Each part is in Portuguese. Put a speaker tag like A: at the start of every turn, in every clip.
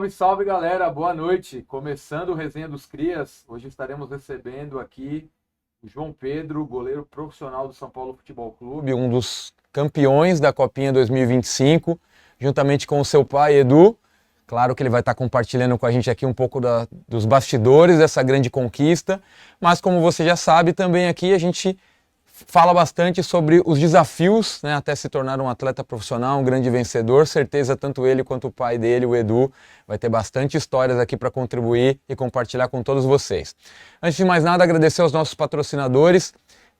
A: Salve, salve galera, boa noite. Começando o Resenha dos Crias, hoje estaremos recebendo aqui o João Pedro, goleiro profissional do São Paulo Futebol Clube, um dos campeões da Copinha 2025, juntamente com o seu pai, Edu. Claro que ele vai estar compartilhando com a gente aqui um pouco dos bastidores dessa grande conquista, mas como você já sabe, também aqui a gente fala bastante sobre os desafios, né, até se tornar um atleta profissional, um grande vencedor. Certeza, tanto ele quanto o pai dele, o Edu, vai ter bastante histórias aqui para contribuir e compartilhar com todos vocês. Antes de mais nada, agradecer aos nossos patrocinadores.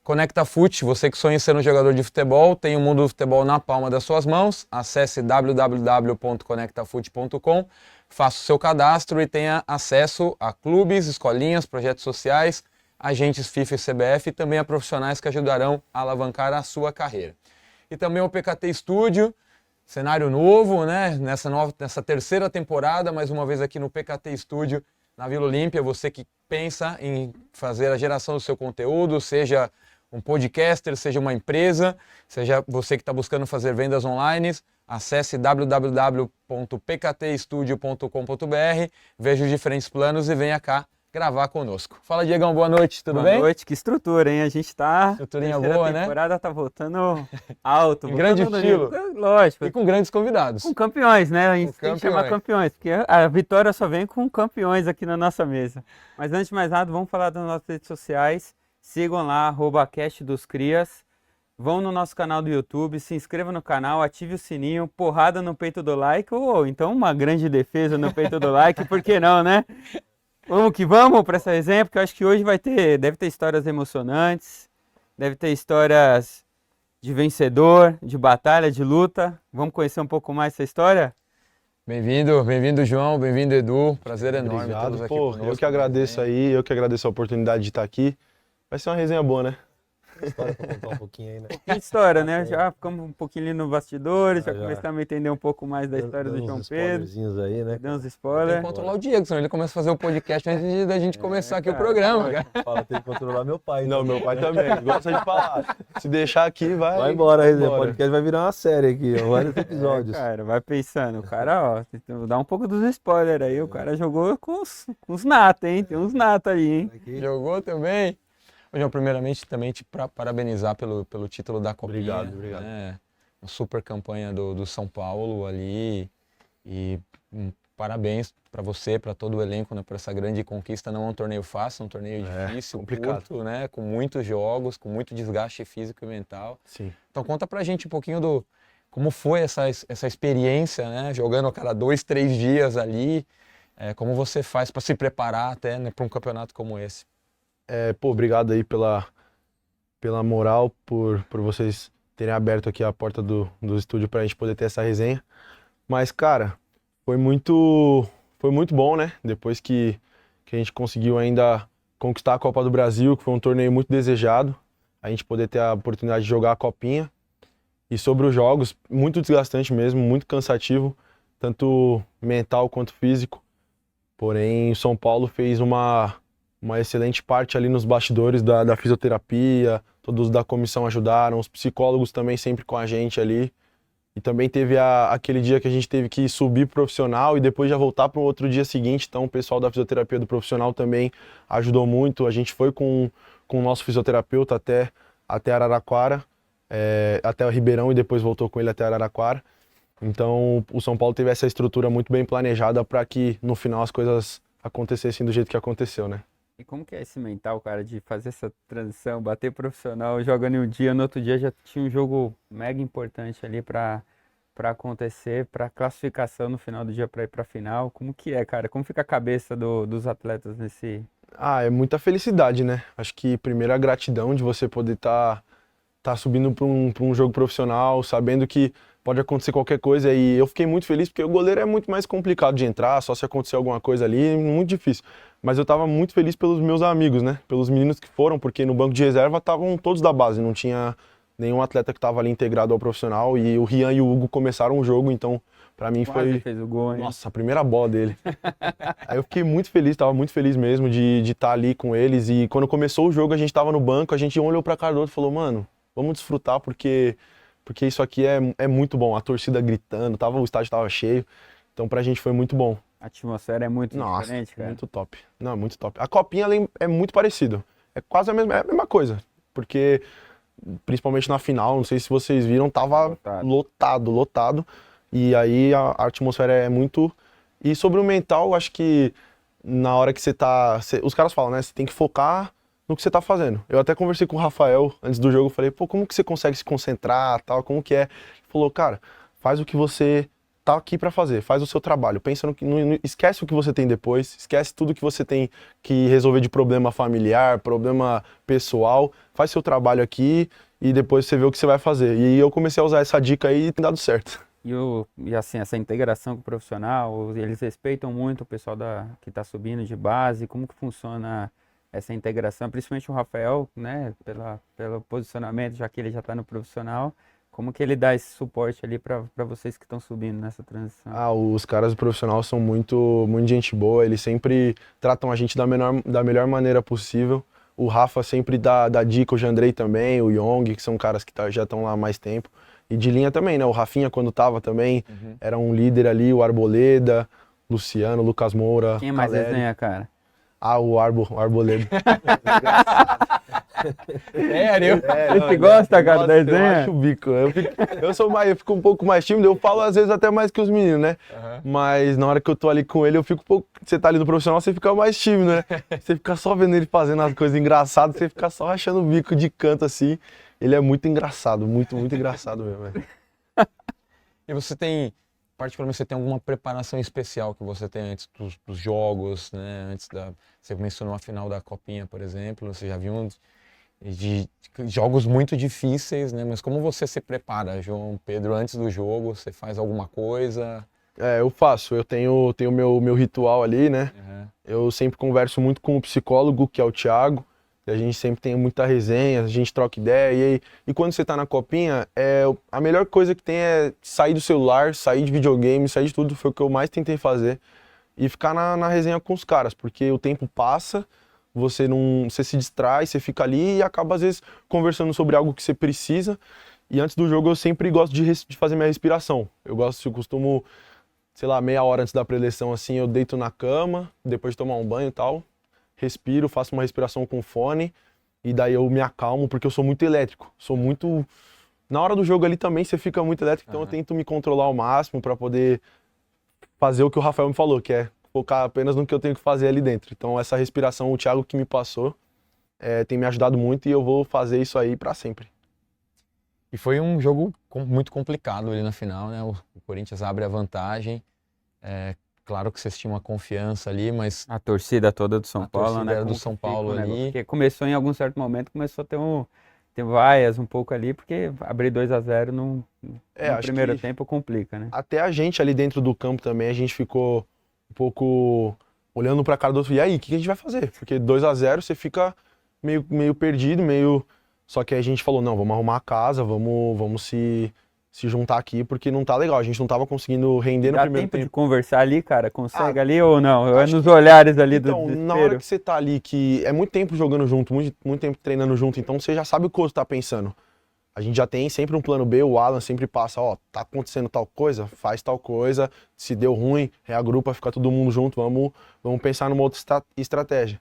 A: Conecta Fute, você que sonha em ser um jogador de futebol, tem o mundo do futebol na palma das suas mãos. Acesse www.conectafute.com, faça o seu cadastro e tenha acesso a clubes, escolinhas, projetos sociais, agentes FIFA e CBF e também a profissionais que ajudarão a alavancar a sua carreira. E também o PKT Studio, cenário novo, né? Nessa terceira temporada, mais uma vez aqui no PKT Studio, na Vila Olímpia. Você que pensa em fazer a geração do seu conteúdo, seja um podcaster, seja uma empresa, seja você que está buscando fazer vendas online, acesse www.pktstudio.com.br, veja os diferentes planos e venha cá gravar conosco. Fala, Diegão, boa noite, tudo bem?
B: Boa noite, que estrutura, hein? A gente tá...
A: Estruturinha boa, né?
B: A temporada tá voltando alto.
A: Em grande estilo.
B: Lógico.
A: E com grandes convidados.
B: Com campeões, né? A gente tem que chamar campeões, porque a vitória só vem com campeões aqui na nossa mesa. Mas antes de mais nada, vamos falar das nossas redes sociais. Sigam lá, @castdoscrias. Vão no nosso canal do YouTube, se inscreva no canal, ative o sininho, porrada no peito do like, ou então uma grande defesa no peito do like, por que não, né? Vamos que vamos para essa resenha, porque eu acho que hoje deve ter histórias emocionantes, deve ter histórias de vencedor, de batalha, de luta. Vamos conhecer um pouco mais essa história?
A: Bem-vindo, João, bem-vindo, Edu. Prazer enorme
C: Obrigado,
A: tê-los aqui
C: pô,
A: conosco.
C: eu que agradeço aí, eu que agradeço a oportunidade de estar aqui. Vai ser uma resenha boa, né?
D: História pra contar um pouquinho aí, né?
B: Que história, né? Já ficamos um pouquinho ali no bastidores, já começamos a entender um pouco mais da história do João Pedro.
D: Aí, né?
B: Deu uns
A: Tem
B: spoilers.
A: que controlar o Diego, senão ele começa a fazer o podcast antes da gente começar aqui o programa, cara.
D: Fala, tem que controlar meu pai.
C: Não, meu pai também, gosta de falar. Se deixar aqui,
D: Vai embora, aí, o podcast vai virar uma série aqui, vários episódios.
B: Cara, vai pensando. O cara, ó, dá um pouco dos spoilers aí. O cara jogou com os natos, hein? Tem uns natos aí, hein?
A: Jogou também. Ô, João, primeiramente também te parabenizar pelo título da Copinha.
C: Obrigado.
A: Né? Uma super campanha do São Paulo ali. E parabéns para você, para todo o elenco, né, por essa grande conquista. Não é um torneio fácil, é um torneio difícil,
C: complicado.
A: curto, né, com muitos jogos, com muito desgaste físico e mental.
C: Sim.
A: Então conta pra gente um pouquinho como foi essa experiência, né, jogando a cada 2, 3 dias ali. Como você faz para se preparar até, né, para um campeonato como esse.
C: Obrigado aí pela moral, por vocês terem aberto aqui a porta do estúdio pra gente poder ter essa resenha. Mas, cara, foi muito bom, né? Depois que a gente conseguiu ainda conquistar a Copa do Brasil, que foi um torneio muito desejado, a gente poder ter a oportunidade de jogar a Copinha. E sobre os jogos, muito desgastante mesmo, muito cansativo, tanto mental quanto físico. Porém, o São Paulo fez uma excelente parte ali nos bastidores da fisioterapia, todos da comissão ajudaram, os psicólogos também sempre com a gente ali. E também teve aquele dia que a gente teve que subir pro profissional e depois já voltar para o outro dia seguinte, então o pessoal da fisioterapia do profissional também ajudou muito. A gente foi com o nosso fisioterapeuta até Araraquara, até o Ribeirão e depois voltou com ele até Araraquara. Então o São Paulo teve essa estrutura muito bem planejada para que no final as coisas acontecessem do jeito que aconteceu, né?
B: E como que é esse mental, cara, de fazer essa transição, bater profissional, jogando em um dia, no outro dia já tinha um jogo mega importante ali pra acontecer, pra classificação no final do dia pra ir pra final. Como que é, cara? Como fica a cabeça dos atletas nesse...
C: É muita felicidade, né? Acho que primeiro a gratidão de você poder tá subindo pra um jogo profissional, sabendo que pode acontecer qualquer coisa. E eu fiquei muito feliz porque o goleiro é muito mais complicado de entrar, só se acontecer alguma coisa ali, muito difícil. Mas eu tava muito feliz pelos meus amigos, né? Pelos meninos que foram, porque no banco de reserva estavam todos da base, não tinha nenhum atleta que estava ali integrado ao profissional. E o Rian e o Hugo começaram o jogo, então pra mim
B: Quase fez o gol, hein?
C: Nossa, a primeira bola dele. Aí eu fiquei muito feliz, tava muito feliz mesmo de estar ali com eles. E quando começou o jogo, a gente tava no banco, a gente olhou pra cara do outro e falou, mano, vamos desfrutar porque isso aqui é muito bom. A torcida gritando, o estádio tava cheio, então pra gente foi muito bom.
B: A atmosfera é muito
C: Nossa,
B: diferente, cara.
C: muito top. Não, muito top. A copinha é muito parecido. É quase a mesma coisa. Porque, principalmente na final, não sei se vocês viram, tava lotado. E aí a atmosfera é muito... E sobre o mental, eu acho que na hora que você tá... Os caras falam, né? Você tem que focar no que você tá fazendo. Eu até conversei com o Rafael antes do jogo, falei, pô, como que você consegue se concentrar, tal, como que é? Ele falou, cara, faz o que você tá aqui pra fazer, faz o seu trabalho, pensa esquece o que você tem depois, esquece tudo que você tem que resolver de problema familiar, problema pessoal, faz seu trabalho aqui e depois você vê o que você vai fazer. E eu comecei a usar essa dica aí e tem dado certo.
B: E assim, essa integração com o profissional, eles respeitam muito o pessoal que está subindo de base, como que funciona essa integração, principalmente o Rafael, né, pelo posicionamento, já que ele já está no profissional, como que ele dá esse suporte ali para vocês que estão subindo nessa transição?
C: Os caras do profissional são muito gente boa, eles sempre tratam a gente da melhor maneira possível. O Rafa sempre dá dica, o Jandrei também, o Yong, que são caras que já estão lá há mais tempo. E de linha também, né? O Rafinha, quando tava também, era um líder ali, o Arboleda, Luciano, Lucas Moura.
B: Quem mais desenha, cara?
C: O Arboleda.
A: Sério?
B: Você gosta, cara, da desenha?
C: Eu acho o bico. Eu fico um pouco mais tímido, eu falo às vezes até mais que os meninos, né? Mas na hora que eu tô ali com ele, eu fico um pouco... Você tá ali no profissional, você fica mais tímido, né? Você fica só vendo ele fazendo as coisas engraçadas, você fica só rachando o bico de canto assim. Ele é muito engraçado, muito engraçado mesmo. Velho.
A: E você tem, particularmente, você tem alguma preparação especial que você tem antes dos jogos, né? Você mencionou a final da Copinha, por exemplo, você já viu de jogos muito difíceis, né? Mas como você se prepara, João Pedro, antes do jogo? Você faz alguma coisa?
C: Eu faço. Eu tenho meu ritual ali, né? Eu sempre converso muito com o psicólogo, que é o Thiago. A gente sempre tem muita resenha, a gente troca ideia. E quando você tá na copinha, a melhor coisa que tem é sair do celular, sair de videogame, sair de tudo. Foi o que eu mais tentei fazer. E ficar na resenha com os caras, porque o tempo passa, você se distrai, você fica ali e acaba às vezes conversando sobre algo que você precisa. E antes do jogo eu sempre gosto de fazer minha respiração. Eu costumo, sei lá, meia hora antes da preleção assim, eu deito na cama, depois de tomar um banho e tal. Respiro, faço uma respiração com fone e daí eu me acalmo, porque eu sou muito elétrico. Na hora do jogo ali também você fica muito elétrico, então eu tento me controlar ao máximo para poder fazer o que o Rafael me falou, que é focar apenas no que eu tenho que fazer ali dentro. Então essa respiração, o Thiago que me passou, tem me ajudado muito e eu vou fazer isso aí para sempre.
A: E foi um jogo muito complicado ali na final, né? O Corinthians abre a vantagem. Claro que vocês tinham uma confiança ali, mas...
B: A torcida toda do São Paulo,
A: torcida
B: né?
A: era do São Paulo ali.
B: Porque começou em algum certo momento, começou a ter vaias um pouco ali, porque abrir 2-0 no primeiro tempo complica, né?
C: Até a gente ali dentro do campo também, a gente ficou um pouco olhando pra cara do outro. E aí, o que a gente vai fazer? Porque 2-0 você fica meio perdido, Só que aí a gente falou, não, vamos arrumar a casa, vamos se juntar aqui, porque não tá legal. A gente não tava conseguindo render no primeiro tempo.
B: De conversar ali, cara? Consegue ali ou não? É nos olhares ali do desespero.
C: Na hora que você tá ali, que é muito tempo jogando junto, muito tempo treinando junto, então você já sabe o que o outro tá pensando. A gente já tem sempre um plano B, o Alan sempre passa, tá acontecendo tal coisa, faz tal coisa, se deu ruim, reagrupa, fica todo mundo junto, vamos pensar numa outra estratégia.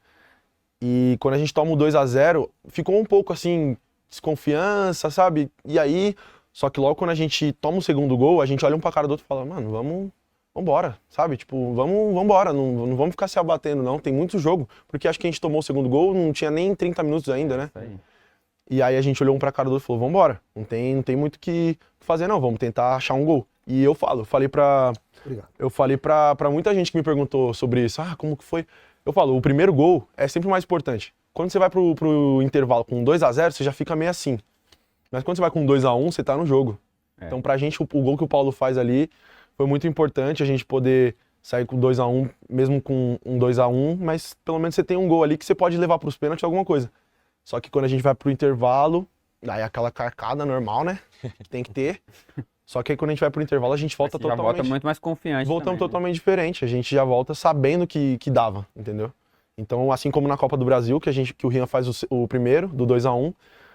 C: E quando a gente toma o 2-0, ficou um pouco assim, desconfiança, sabe? E aí... Só que logo quando a gente toma o segundo gol, a gente olha um pra cara do outro e fala, mano, vambora, sabe? Tipo, vambora, não vamos ficar se abatendo não, tem muito jogo. Porque acho que a gente tomou o segundo gol, não tinha nem 30 minutos ainda, né? E aí a gente olhou um pra cara do outro e falou, vambora, não tem muito o que fazer não, vamos tentar achar um gol. E eu falei pra muita gente que me perguntou sobre isso, como que foi? Eu falo, o primeiro gol é sempre o mais importante. Quando você vai pro intervalo com 2-0, você já fica meio assim. Mas quando você vai com 2-1, você tá no jogo. Então pra gente, o gol que o Paulo faz ali foi muito importante, a gente poder sair com 2-1, mesmo com um 2-1, mas pelo menos você tem um gol ali que você pode levar pros pênaltis alguma coisa. Só que quando a gente vai pro intervalo, daí aquela carcada normal, né? Que tem que ter. Só que aí quando a gente vai pro intervalo, a gente volta totalmente...
B: Já volta muito mais confiante.
C: Voltamos
B: também,
C: totalmente diferente. A gente já volta sabendo que dava, entendeu? Então, assim como na Copa do Brasil, que o Rian faz o primeiro, do 2-1,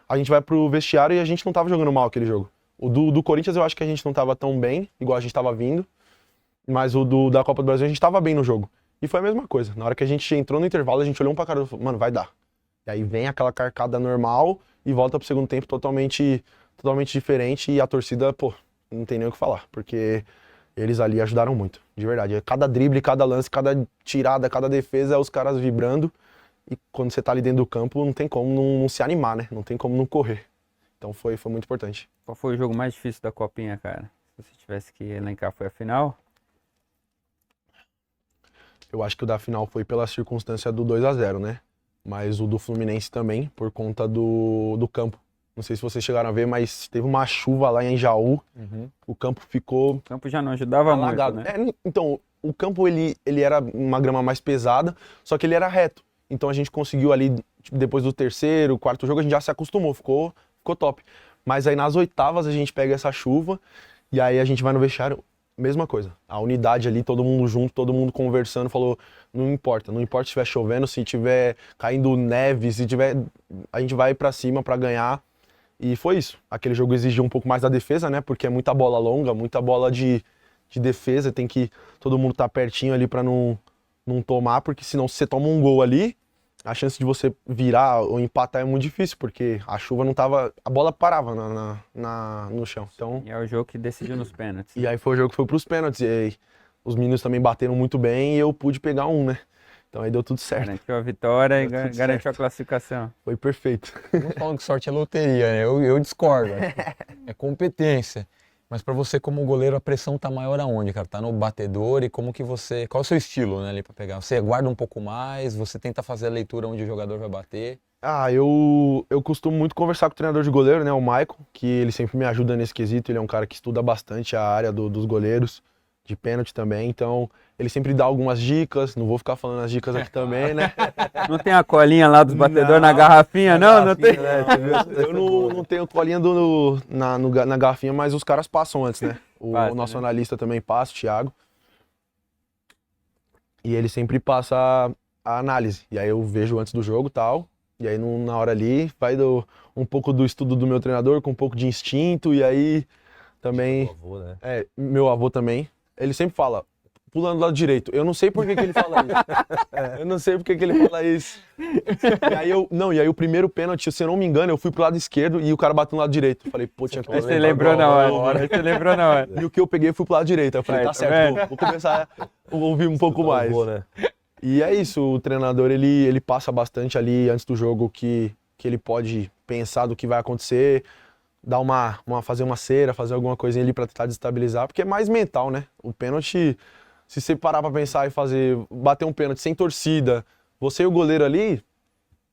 C: a gente vai pro vestiário e a gente não tava jogando mal aquele jogo. O do Corinthians eu acho que a gente não tava tão bem, igual a gente tava vindo. Mas o da Copa do Brasil a gente tava bem no jogo. E foi a mesma coisa. Na hora que a gente entrou no intervalo, a gente olhou um pra cara e falou, mano, vai dar. E aí vem aquela carcada normal e volta pro segundo tempo totalmente diferente. E a torcida, pô, não tem nem o que falar. Porque eles ali ajudaram muito, de verdade. Cada drible, cada lance, cada tirada, cada defesa, é os caras vibrando. E quando você tá ali dentro do campo, não tem como não se animar, né? Não tem como não correr. Então foi muito importante.
B: Qual foi o jogo mais difícil da Copinha, cara? Se você tivesse que elencar, foi a final?
C: Eu acho que o da final foi pela circunstância do 2-0, né? Mas o do Fluminense também, por conta do campo. Não sei se vocês chegaram a ver, mas teve uma chuva lá em Jaú. O campo ficou
B: O campo já não ajudava
C: alagado.
B: muito, né?
C: Então, o campo ele era uma grama mais pesada, só que ele era reto. Então a gente conseguiu ali, tipo, depois do terceiro, quarto jogo, a gente já se acostumou, ficou top. Mas aí nas oitavas a gente pega essa chuva e aí a gente vai no vestiário, mesma coisa. A unidade ali, todo mundo junto, todo mundo conversando, falou, não importa se estiver chovendo, se tiver caindo neve, se tiver, a gente vai pra cima pra ganhar. E foi isso. Aquele jogo exigiu um pouco mais da defesa, né? Porque é muita bola longa, muita bola de defesa, tem que todo mundo tá pertinho ali pra não tomar, porque senão se você toma um gol ali, a chance de você virar ou empatar é muito difícil, porque a chuva não tava, a bola parava no chão. Então,
B: E é o jogo que decidiu nos pênaltis.
C: e aí foi o jogo que foi pros pênaltis, e aí os meninos também bateram muito bem e eu pude pegar um, né? Então aí deu tudo certo.
B: Garantiu a vitória e
C: Deu tudo
B: garantiu
C: certo.
B: a classificação.
C: Foi perfeito.
A: Não falam que sorte é loteria, né? Eu discordo. É competência. Mas pra você como goleiro, a pressão tá maior aonde, cara? Tá no batedor e como que você... Qual é o seu estilo, né, ali pra pegar? Você guarda um pouco mais, você tenta fazer a leitura onde o jogador vai bater?
C: Eu costumo muito conversar com o treinador de goleiro, né, o Maicon, que ele sempre me ajuda nesse quesito, ele é um cara que estuda bastante a área dos goleiros, de pênalti também, então ele sempre dá algumas dicas, não vou ficar falando as dicas aqui também, né?
B: Não tem a colinha lá dos batedores
C: Não,
B: na garrafinha, não? Não tem?
C: Eu não tenho colinha na garrafinha, mas os caras passam antes, né? O
B: Passa,
C: nosso
B: né?
C: analista também passa, o Thiago. E ele sempre passa a análise. E aí eu vejo antes do jogo e tal. E aí na hora ali vai um pouco do estudo do meu treinador, com um pouco de instinto. E aí também.
D: Meu avô, né?
C: Meu avô também. Ele sempre fala, pulando do lado direito. Eu não sei por que ele fala isso. Eu não sei por que ele fala isso. E aí o primeiro pênalti, se eu não me engano, eu fui pro lado esquerdo e o cara bateu no lado direito. Eu falei, pô, tinha que
B: Aí você lembrou na hora. Aí você lembrou na hora.
C: E o que eu peguei foi pro lado direito. Aí eu falei,
B: Aí,
C: tá
B: tá
C: certo,
B: vendo?
C: vou começar a ouvir um pouco
D: Meu
C: mais.
D: avô, né?
C: E é isso, o treinador ele passa bastante ali antes do jogo que ele pode pensar do que vai acontecer, dar fazer uma cera, fazer alguma coisinha ali pra tentar desestabilizar, porque é mais mental, né? O pênalti, se você parar pra pensar e bater um pênalti sem torcida, você e o goleiro ali,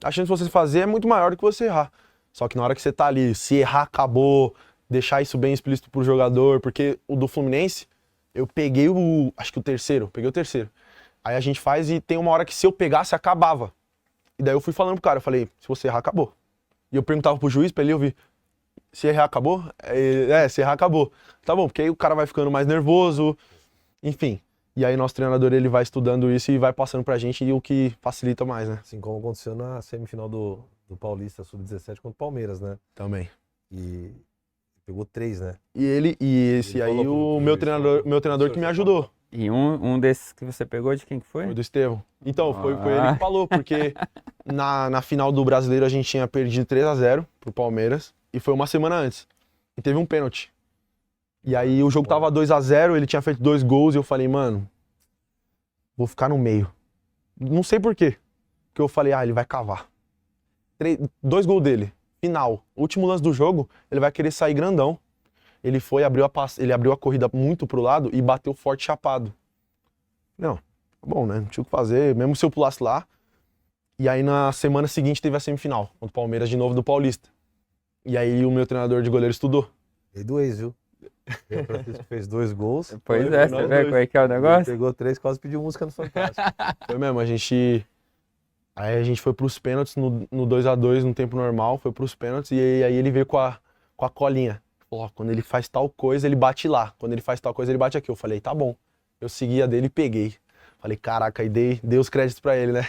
C: a chance de você fazer é muito maior do que você errar. Só que na hora que você tá ali, se errar, acabou, deixar isso bem explícito pro jogador, porque o do Fluminense, eu peguei peguei o terceiro. Aí a gente faz e tem uma hora que se eu pegasse, acabava. E daí eu fui falando pro cara, eu falei, se você errar, acabou. E eu perguntava pro juiz pra ele ouvir, se errar, acabou? Se errar, acabou. Tá bom, porque aí o cara vai ficando mais nervoso, enfim. E aí nosso treinador, ele vai estudando isso e vai passando pra gente, e o que facilita mais, né?
D: Assim como aconteceu na semifinal do Paulista Sub-17 contra o Palmeiras, né?
C: Também.
D: E pegou 3, né?
C: E esse
D: Ele
C: aí,
D: falou
C: o meu treinador que me ajudou.
B: E um desses que você pegou, de quem que foi?
C: Foi do Estevão. Então, foi
B: Ah.
C: ele que falou, porque na final do Brasileiro a gente tinha perdido 3-0 pro Palmeiras, e foi uma semana antes. E teve um pênalti. E aí o jogo tava 2-0, ele tinha feito 2 gols, e eu falei, mano, vou ficar no meio. Não sei por quê. Porque eu falei, ele vai cavar. 2 gols dele, final. Último lance do jogo, ele vai querer sair grandão. Ele ele abriu a corrida muito pro lado e bateu forte chapado. Não, tá bom, né? Não tinha o que fazer, mesmo se eu pulasse lá. E aí na semana seguinte teve a semifinal, contra o Palmeiras de novo do Paulista. E aí o meu treinador de goleiro estudou.
D: E do ex, viu? O Francisco fez 2 gols.
B: Pois
C: Foi,
B: é,
C: foi
B: você
C: nós
B: vê
C: dois.
B: como é que é o
D: Ele
B: negócio?
D: pegou 3, quase pediu música no Fantástico.
C: Foi mesmo, Aí a gente foi pros pênaltis no 2-2 no tempo normal, foi pros pênaltis e aí ele veio com a colinha. Falou, quando ele faz tal coisa, ele bate lá. Quando ele faz tal coisa, ele bate aqui. Eu falei, tá bom. Eu segui a dele e peguei. Falei, caraca, aí dei os créditos pra ele, né?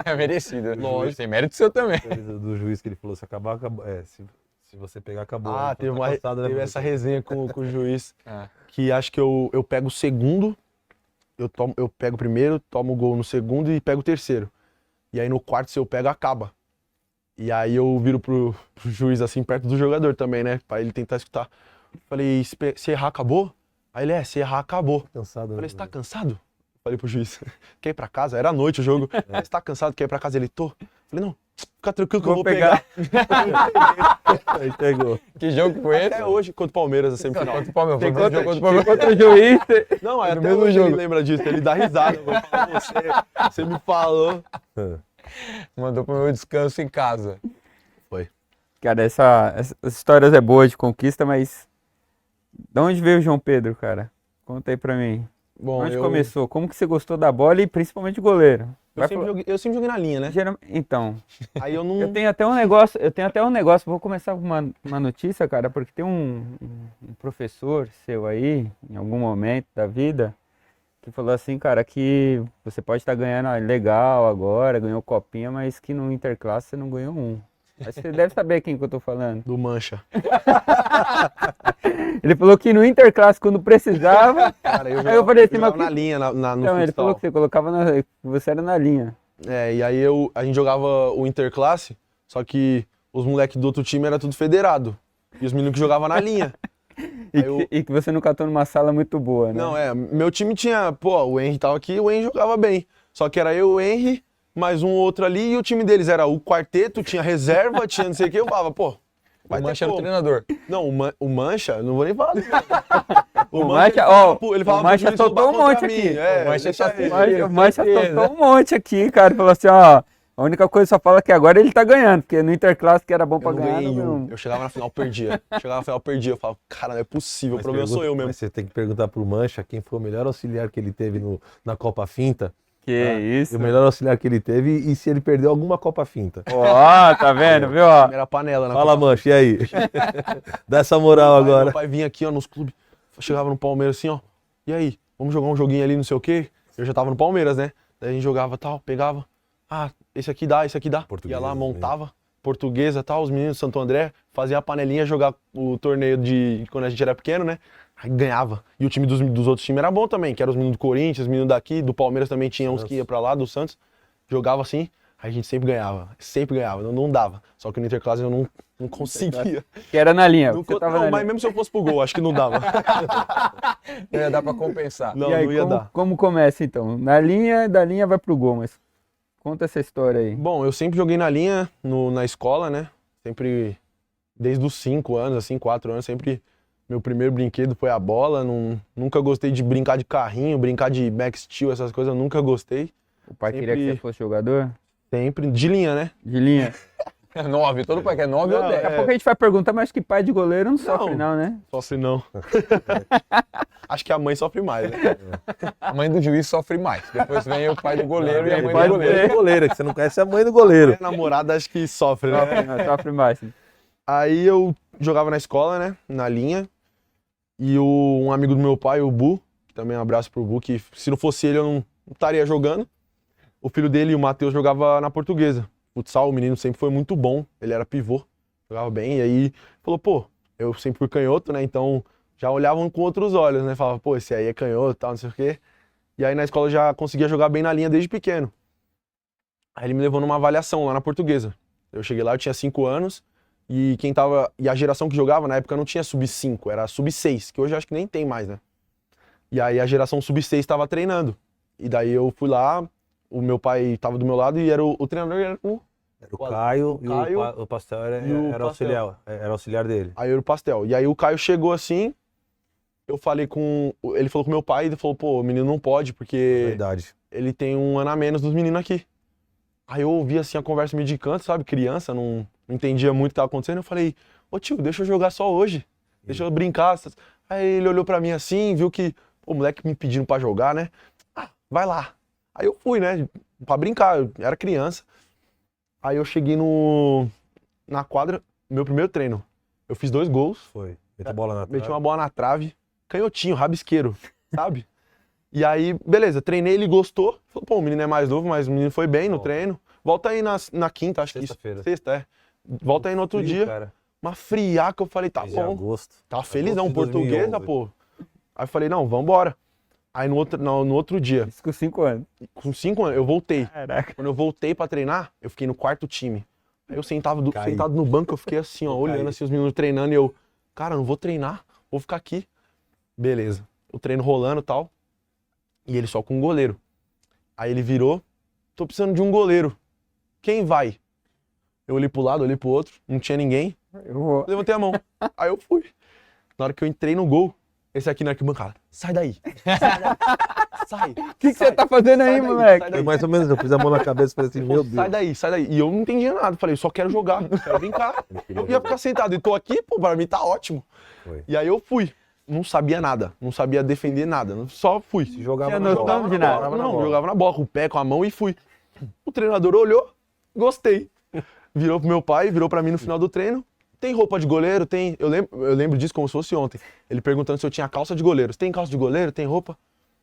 A: É merecido.
C: Lógico.
A: Tem mérito seu também.
D: Do juiz que ele falou, se acabar, acabou. Se Se você pegar, acabou.
C: Ah,
D: Então
C: teve essa resenha com o juiz,
A: É.
C: que acho que eu pego o segundo, eu pego o primeiro, tomo o gol no segundo e pego o terceiro. E aí no quarto, se eu pego, acaba. E aí eu viro pro juiz, assim, perto do jogador também, né? Pra ele tentar escutar. Falei, se errar, acabou? Aí ele, se errar, acabou.
D: Cansado.
C: Falei, você tá cansado? Falei pro juiz, quer ir pra casa? Era noite o jogo. Você tá cansado, quer ir pra casa? Ele, tô. Falei, não, fica tranquilo que eu vou pegar.
D: Aí pegou.
A: Que jogo foi esse?
C: Até hoje, contra o Palmeiras, a semifinal.
A: Contra o Palmeiras.
B: Tem
A: Foi o jogo contra o
B: contra
A: Palmeiras.
B: o juiz.
C: Não, aí
A: no
C: até
A: mesmo
C: hoje
A: jogo.
C: ele lembra disso, ele dá risada. Eu falo, você me falou.
A: Mandou pro meu descanso em casa.
B: Cara, essas histórias é boa de conquista, mas de onde veio o João Pedro, cara? Conta aí pra mim.
C: Bom,
B: Onde começou? Como que você gostou da bola e principalmente goleiro?
C: eu sempre joguei na linha, né?
B: Então,
C: Aí eu não...
B: eu tenho até um negócio, vou começar com uma notícia, cara, porque tem um professor seu aí, em algum momento da vida, que falou assim, cara, que você pode estar ganhando legal agora, ganhou copinha, mas que no Interclasse você não ganhou um. Mas você deve saber quem que eu tô falando.
C: Do Mancha.
B: Ele falou que no Interclasse, quando precisava,
C: Cara,
B: aí eu falei assim,
C: jogava
B: mas
C: na linha, no
B: então, ele
C: futsal.
B: falou que você colocava que você era na linha.
C: É, e aí a gente jogava o Interclasse, só que os moleques do outro time era tudo federado. E os meninos que jogavam na linha.
B: E que você não catou numa sala muito boa, né?
C: Não, meu time tinha, o Henry tava aqui, o Henry jogava bem. Só que era eu, o Henry, mais um outro ali, e o time deles era o quarteto, tinha reserva, tinha não sei o que, eu falava,
A: O Mancha era o treinador.
C: Não, o Mancha, não vou nem falar.
B: O Mancha,
C: ele falava
B: o Mancha
C: pro juiz
B: soltou um
C: roubar
B: monte
C: contra mim.
B: aqui.
C: É,
A: O Mancha
C: deixa
A: tá
C: ele.
B: O Mancha soltou um monte aqui, cara. Ele falou assim, ó, a única coisa que só fala que agora ele tá ganhando, porque no Interclasse que era bom pra
C: Eu não
B: ganhar,
C: ganhei
B: não ganhou
C: um. Eu chegava na final, perdia. Eu falava, cara, não é possível, o problema sou eu mesmo.
D: Mas você tem que perguntar pro Mancha quem foi o melhor auxiliar que ele teve na Copa Finta.
B: Que isso.
D: E o melhor auxiliar que ele teve e se ele perdeu alguma Copa Finta.
B: Ó, tá vendo, viu, ó.
C: Primeira panela na
D: Fala,
C: Copa.
D: Mancha, e aí? Dá essa moral
C: Aí
D: agora.
C: Meu pai vinha aqui, ó, nos clubes, chegava no Palmeiras assim, ó, e aí, vamos jogar um joguinho ali, não sei o quê? Eu já tava no Palmeiras, né? Daí a gente jogava tal, pegava, esse aqui dá.
D: Portuguesa,
C: Ia lá, montava, Portuguesa tal, os meninos do Santo André, fazia a panelinha, jogar o torneio de quando a gente era pequeno, né? Aí ganhava. E o time dos outros times era bom também, que eram os meninos do Corinthians, os meninos daqui, do Palmeiras também tinha uns que ia pra lá, do Santos. Jogava assim, aí a gente sempre ganhava, não dava. Só que no Interclasse eu não conseguia.
B: Que era na linha.
C: Não,
B: Você tava na
C: mas
B: linha.
C: mesmo se eu fosse pro gol, acho que não dava.
A: Não ia dar pra compensar.
C: Não,
B: E aí,
C: não ia dar.
B: como começa então? Na linha, da linha vai pro gol, mas conta essa história aí.
C: Bom, eu sempre joguei na linha, na escola, né? Sempre, desde os 5 anos, assim, 4 anos, sempre meu primeiro brinquedo foi a bola. Nunca gostei de brincar de carrinho, brincar de backsteel, essas coisas, eu nunca gostei.
B: O pai queria que você fosse jogador?
C: Sempre de linha, né?
B: De linha.
A: 9, todo pai quer 9 ou
C: Não,
A: 10.
B: Daqui a pouco a gente vai perguntar, mas que pai de goleiro não sofre
C: Não.
B: não, né?
C: Sofre não. Acho que a mãe sofre mais, né?
A: A mãe do juiz sofre mais. Depois vem o pai do goleiro e a mãe
B: pai
A: do
B: do
A: goleiro.
D: Goleiro, que você não conhece a mãe do goleiro.
C: A namorada acho que sofre, né?
B: Sofre mais.
C: Aí eu jogava na escola, né? Na linha. E um amigo do meu pai, o Bu, que também um abraço pro Bu, que se não fosse ele eu não estaria jogando. O filho dele, o Matheus, jogava na Portuguesa. Futsal, o menino sempre foi muito bom, ele era pivô, jogava bem. E aí falou, eu sempre fui canhoto, né? Então já olhavam com outros olhos, né? Falava, esse aí é canhoto e tal, não sei o quê. E aí na escola eu já conseguia jogar bem na linha desde pequeno. Aí ele me levou numa avaliação lá na Portuguesa. Eu cheguei lá, eu tinha 5 anos. E a geração que jogava na época não tinha sub-5, era sub-6, que hoje eu acho que nem tem mais, né? E aí a geração sub-6 estava treinando. E daí eu fui lá, o meu pai estava do meu lado e era o treinador era o...
D: Era o Caio e
C: Caio
D: o Pastel era
C: Pastel.
D: auxiliar, era auxiliar dele.
C: Aí era o Pastel. E aí o Caio chegou assim, ele falou com meu pai e falou, o menino não pode porque
D: Verdade.
C: ele tem 1 ano a menos dos meninos aqui. Aí eu ouvi assim a conversa meio de canto, sabe? Criança, não entendia muito o que estava acontecendo. Eu falei, tio, deixa eu jogar só hoje. Deixa eu brincar. Aí ele olhou pra mim assim, viu que o moleque me pedindo pra jogar, né? Vai lá. Aí eu fui, né? Pra brincar, eu era criança. Aí eu cheguei na quadra, meu primeiro treino. Eu fiz 2 gols.
D: Foi. Meteu a bola na
C: Meti
D: trave.
C: uma bola na trave. Canhotinho, rabisqueiro, sabe? E aí, beleza, treinei, ele gostou. Falou, o menino é mais novo, mas o menino foi bem no treino. Volta aí na quinta, acho que isso.
D: Sexta-feira.
C: Sexta, é. Volta aí no outro
D: Frio,
C: dia.
D: cara.
C: uma friaca, eu falei, tá
D: Mês de
C: bom.
D: agosto.
C: Tava felizão,
D: Agosto de
C: portuguesa,
D: 2011.
C: pô. Aí eu falei, não, vambora. Aí no outro dia,
B: Isso com 5 anos.
C: com 5 anos, eu voltei.
B: Caraca.
C: Quando eu voltei pra treinar, eu fiquei no quarto time. Aí eu sentado
D: Caí.
C: no banco, eu fiquei assim, ó, olhando assim os meninos treinando e eu, cara, não vou treinar, vou ficar aqui. Beleza. O treino rolando e tal. E ele só com um goleiro. Aí ele virou, tô precisando de um goleiro. Quem vai? Eu olhei pro lado, olhei pro outro, não tinha ninguém.
B: Eu vou.
C: Levantei a mão. Aí eu fui. Na hora que eu entrei no gol, esse aqui na arquibancada, sai daí. Sai daí. Sai.
B: O que você tá fazendo aí, moleque?
D: Foi mais ou menos, eu pus a mão na cabeça e falei assim, meu Deus.
C: Sai daí, sai daí. E eu não entendia nada. Falei, só quero jogar, quero brincar. Eu ia ficar sentado e tô aqui, pô, pra mim tá ótimo.
D: Foi.
C: E aí eu fui. Não sabia nada, não sabia defender nada. Só fui.
D: Jogava
B: Tinha
D: na
B: noção
D: bola.
B: de nada.
D: Jogava na
C: Não,
D: bola.
C: jogava na bola, com o pé, com a mão e fui. O treinador olhou, gostei. Virou pro meu pai, virou pra mim no final do treino. Tem roupa de goleiro? Tem. Eu lembro disso como se fosse ontem. Ele perguntando se eu tinha calça de goleiro. Você tem calça de goleiro? Tem roupa?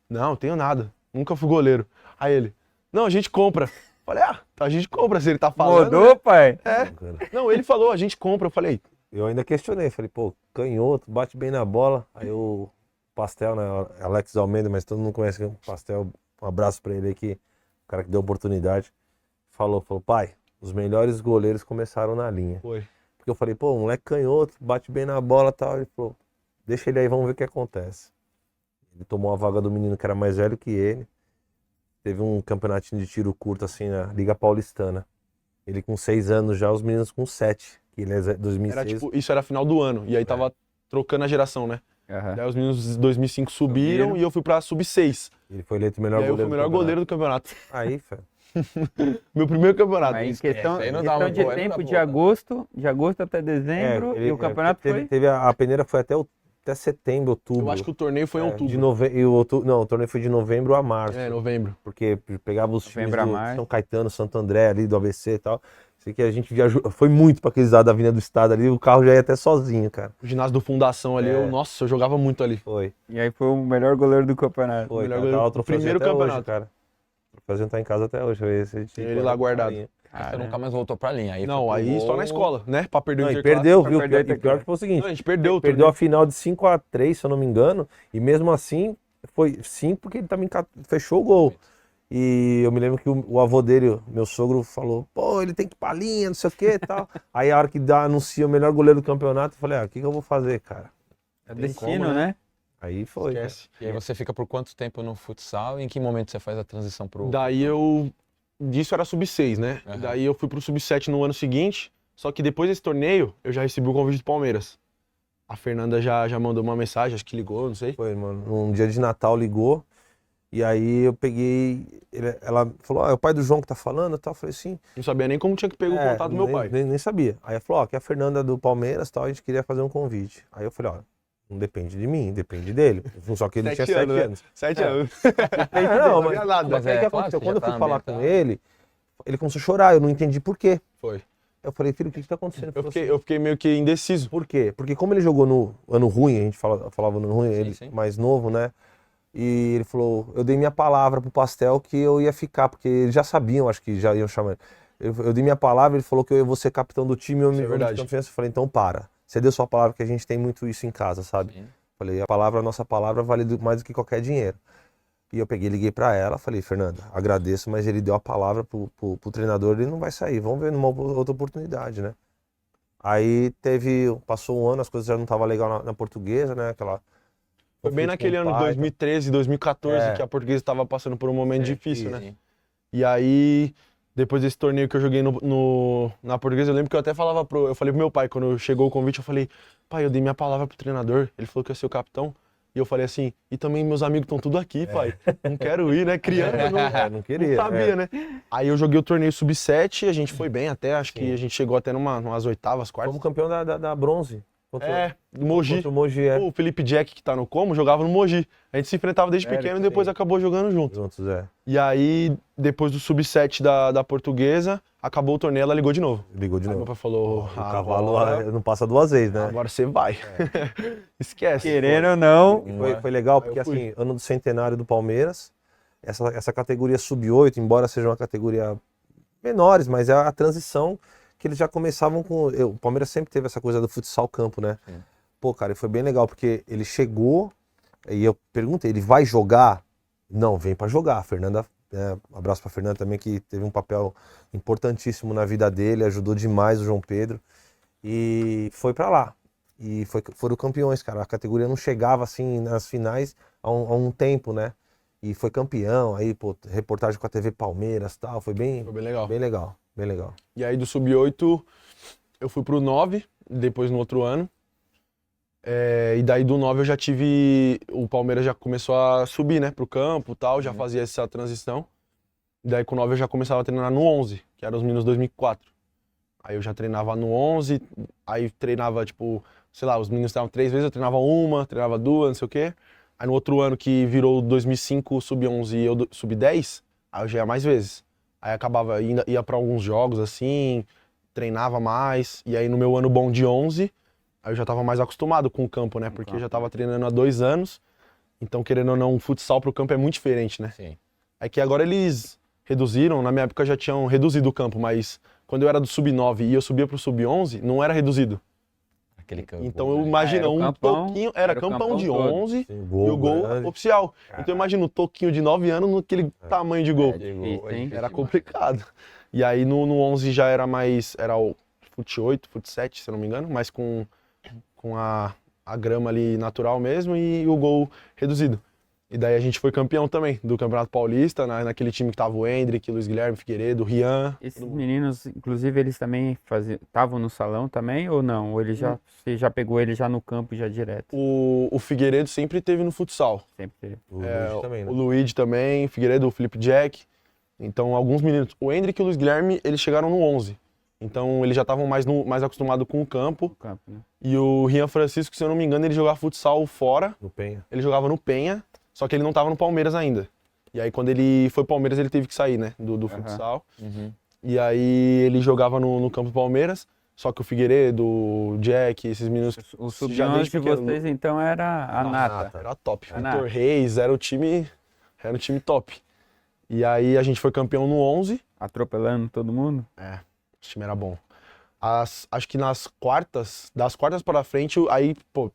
C: Não, tenho nada. Nunca fui goleiro. Aí ele, não, a gente compra. Falei, a gente compra se ele tá falando.
B: Mudou,
C: né?
B: pai?
C: É. Não, ele falou, a gente compra. Eu falei,
D: Eu ainda questionei, falei, pô, canhoto, bate bem na bola. Aí o Pastel, né, Alex Almeida, mas todo mundo conhece o Pastel, um abraço pra ele aí, que o cara que deu oportunidade, falou, pai, os melhores goleiros começaram na linha.
C: foi.
D: Porque eu falei, pô, moleque canhoto, bate bem na bola e tal. Ele falou, deixa ele aí, vamos ver o que acontece. Ele tomou a vaga do menino que era mais velho que ele. Teve um campeonatinho de tiro curto, assim, na Liga Paulistana. Ele com 6 anos já, os meninos com 7. Que ele é 2006.
C: Era tipo, isso era final do ano. E aí tava trocando a geração, né?
B: Aham.
C: Daí os meninos de 2005 subiram
B: Subiram.
C: e eu fui pra sub-6.
D: Ele foi eleito o
C: E
D: melhor
C: aí eu
D: goleiro
C: fui o melhor
D: do campeonato.
C: goleiro do campeonato.
D: Aí, velho.
C: Meu primeiro campeonato.
B: Mas em
A: esquece,
B: questão,
A: aí não
B: questão
A: dá,
B: de
A: pô, aí não dá
B: tempo
A: pra
B: de
A: voltar.
B: agosto até dezembro, e o campeonato
D: teve,
B: foi...
D: Teve a peneira foi até setembro, outubro.
C: Eu acho que o torneio foi em outubro.
D: De não, o torneio foi de novembro a março.
C: É, novembro.
D: Porque pegava os times
B: Novembro a
D: do
B: março.
D: São Caetano, Santo André ali, do ABC e tal. Sei que a gente viajou, foi muito pra aqueles lados da Avenida do Estado ali, o carro já ia até sozinho, cara.
C: O ginásio do Fundação ali, nossa, eu jogava muito ali.
D: Foi,
B: E aí foi o melhor goleiro do campeonato.
D: foi.
C: melhor
D: Cara,
C: goleiro-
D: tá lá o troféuzinho
C: primeiro
D: até
C: campeonato.
D: hoje, cara. O troféuzinho tá em casa até hoje.
C: Tem ele lá guardado.
A: Você
B: Cara,
A: nunca mais voltou pra linha. Aí
C: Não,
A: foi pro
C: aí só
A: gol.
C: na escola, né? Pra perder
D: Não,
C: o
D: e
C: interclasse.
D: perdeu,
B: Pra
D: viu?
B: perder o
D: E pior que foi o seguinte,
C: Não, a gente perdeu o
D: perdeu a
C: torneio.
D: final de 5-3, se eu não me engano, e mesmo assim, foi 5 porque ele também fechou o gol. E eu me lembro que o avô dele, meu sogro, falou, pô, ele tem que ir pra linha, não sei o que e tal. Aí a hora que anuncia o melhor goleiro do campeonato, eu falei, o que eu vou fazer, cara?
B: é
C: tem
B: destino,
C: como,
B: né?
D: Aí foi. cara.
C: Esquece.
A: E aí você fica por quanto tempo no futsal? E em que momento você faz a transição pro...
C: Daí eu... Disso era sub-6, né?
A: Aham.
C: Daí eu fui pro sub-7 no ano seguinte, só que depois desse torneio, eu já recebi o convite do Palmeiras. A Fernanda já mandou uma mensagem, acho que ligou, não sei.
D: Foi, mano. Um dia de Natal ligou, e aí eu peguei. Ela falou, é o pai do João que tá falando e tal. Eu falei, sim.
C: Não sabia nem como tinha que pegar o contato do meu pai.
D: Nem sabia. Aí ela falou, aqui é a Fernanda do Palmeiras e tal, a gente queria fazer um convite. Aí eu falei, não depende de mim, depende dele. Só que ele tinha 7
C: né?
D: anos.
C: 7 anos.
D: Não,
C: sabia nada.
D: mas aí o que
A: claro,
D: aconteceu?
A: você
D: Quando
A: já
D: eu fui
A: tá
D: falar com
A: ambientado.
D: ele começou a chorar, eu não entendi por quê.
C: Foi.
D: Eu falei, filho, o que tá acontecendo?
C: Eu fiquei meio que indeciso.
D: Por quê? Porque como ele jogou no ano ruim, a gente falava no ano ruim, ele
A: sim.
D: mais novo, né? E ele falou, eu dei minha palavra pro Pastel que eu ia ficar, porque eles já sabiam, acho que já iam chamar ele. Eu dei minha palavra, ele falou que eu vou ser capitão do time, eu
C: Isso é verdade.
D: de confiança. Eu falei, então para. Você deu sua palavra, que a gente tem muito isso em casa, sabe?
A: Sim.
D: Falei, a nossa palavra vale mais do que qualquer dinheiro. E eu peguei, liguei pra ela, falei, Fernanda, agradeço, mas ele deu a palavra pro treinador, ele não vai sair, vamos ver numa outra oportunidade, né? Aí passou um ano, as coisas já não estavam legal na Portuguesa, né?
C: Foi bem naquele ano de 2013, 2014, que a Portuguesa estava passando por um momento difícil, né?
A: Sim.
C: E aí, depois desse torneio que eu joguei na Portuguesa, eu lembro que eu até falava eu falei pro meu pai, quando chegou o convite, eu falei, pai, eu dei minha palavra pro treinador, ele falou que eu ia ser o capitão. E eu falei assim, e também meus amigos estão tudo aqui, pai. Não quero ir, né? Criança
D: não queria.
C: não sabia, né? Aí eu joguei o torneio sub-7, a gente foi bem até, acho que a gente chegou até umas oitavas, quartas.
D: Fomos campeão da bronze.
C: Do Mogi.
D: Contra o Mogi,
C: O Felipe Jack, que tá no Como, jogava no Mogi. A gente se enfrentava desde pequeno e depois acabou jogando junto.
D: Juntos,
C: E aí, depois do sub-7 da Portuguesa, acabou o torneio, ela ligou de novo.
D: Ligou de
C: Aí
D: novo.
C: meu pai falou,
D: O cavalo
C: agora,
D: não passa 2 vezes, né?
C: agora você vai. Esquece.
B: Querendo ou não,
D: Foi legal, porque
C: eu fui.
D: assim, ano do centenário do Palmeiras, essa categoria sub-8, embora seja uma categoria menores, mas é a transição que eles já começavam com... O Palmeiras sempre teve essa coisa do futsal campo, né?
A: Sim.
D: Pô, cara, foi bem legal, porque ele chegou e eu perguntei, ele vai jogar? Não, vem pra jogar. A Fernanda, abraço pra Fernanda também, que teve um papel importantíssimo na vida dele, ajudou demais o João Pedro. E foi pra lá. E foram campeões, cara. A categoria não chegava assim nas finais há um tempo, né? E foi campeão, aí, pô, reportagem com a TV Palmeiras e tal. Foi bem
C: legal.
D: bem legal, bem legal.
C: E aí do Sub-8 eu fui pro 9, depois no outro ano. E daí do 9 eu já tive... O Palmeiras já começou a subir, né, pro campo e tal, já fazia essa transição. E daí com o 9 eu já começava a treinar no 11, que era os meninos 2004. Aí eu já treinava no 11, aí treinava, tipo, sei lá, os meninos treinavam 3 vezes, eu treinava uma, treinava 2, não sei o quê. Aí no outro ano que virou 2005 Sub-11 e eu Sub-10, aí eu já ia mais vezes. Aí acabava, ia pra alguns jogos assim, treinava mais. E aí no meu ano bom de 11, aí eu já tava mais acostumado com o campo, né? Porque eu já tava treinando há 2 anos. Então, querendo ou não, o futsal pro campo é muito diferente, né?
A: Sim.
C: É que agora eles reduziram, na minha época já tinham reduzido o campo, mas quando eu era do Sub-9 e eu subia pro Sub-11, não era reduzido.
A: Aquele campo.
C: Então eu imagino um toquinho, era
B: o
C: campão
B: campão
C: de
B: todo.
C: 11
D: Sim,
C: e o gol
D: grande.
C: oficial. Então eu imagino um toquinho de 9 anos naquele tamanho de gol.
B: difícil, hein?
C: Era complicado. E aí no 11 já era mais, era o fut 8, fut 7, se eu não me engano, mas com a grama ali natural mesmo e o gol reduzido. E daí a gente foi campeão também do Campeonato Paulista, naquele time que tava o Hendrick, Luiz Guilherme, Figueiredo, Rian.
B: Esses meninos, inclusive, eles também estavam no salão também ou não? Ou você já pegou ele já no campo já direto?
C: O Figueiredo sempre teve no futsal.
B: Sempre teve.
D: O Luigi também, né?
C: O Luigi também, Figueiredo, o Felipe Jack. Então, alguns meninos. O Hendrick e o Luiz Guilherme, eles chegaram no 11. Então, eles já estavam mais acostumados com o campo.
B: No campo, né?
C: E o Rian Francisco, se eu não me engano, ele jogava futsal fora.
D: No Penha.
C: Ele jogava no Penha, só que ele não estava no Palmeiras ainda. E aí, quando ele foi Palmeiras, ele teve que sair, né? Do futsal.
A: Uhum.
C: E aí, ele jogava no campo do Palmeiras. Só que o Figueiredo, o Jack, esses meninos...
B: O
C: já
B: sub-11
C: desde
B: de
C: pequeno-
B: vocês, então, era a nata.
C: Era top.
B: A
C: Vitor
B: nata.
C: Reis, era um time top. E aí a gente foi campeão no 11.
B: Atropelando todo mundo?
C: O time era bom. Acho que das quartas para frente, aí, pô,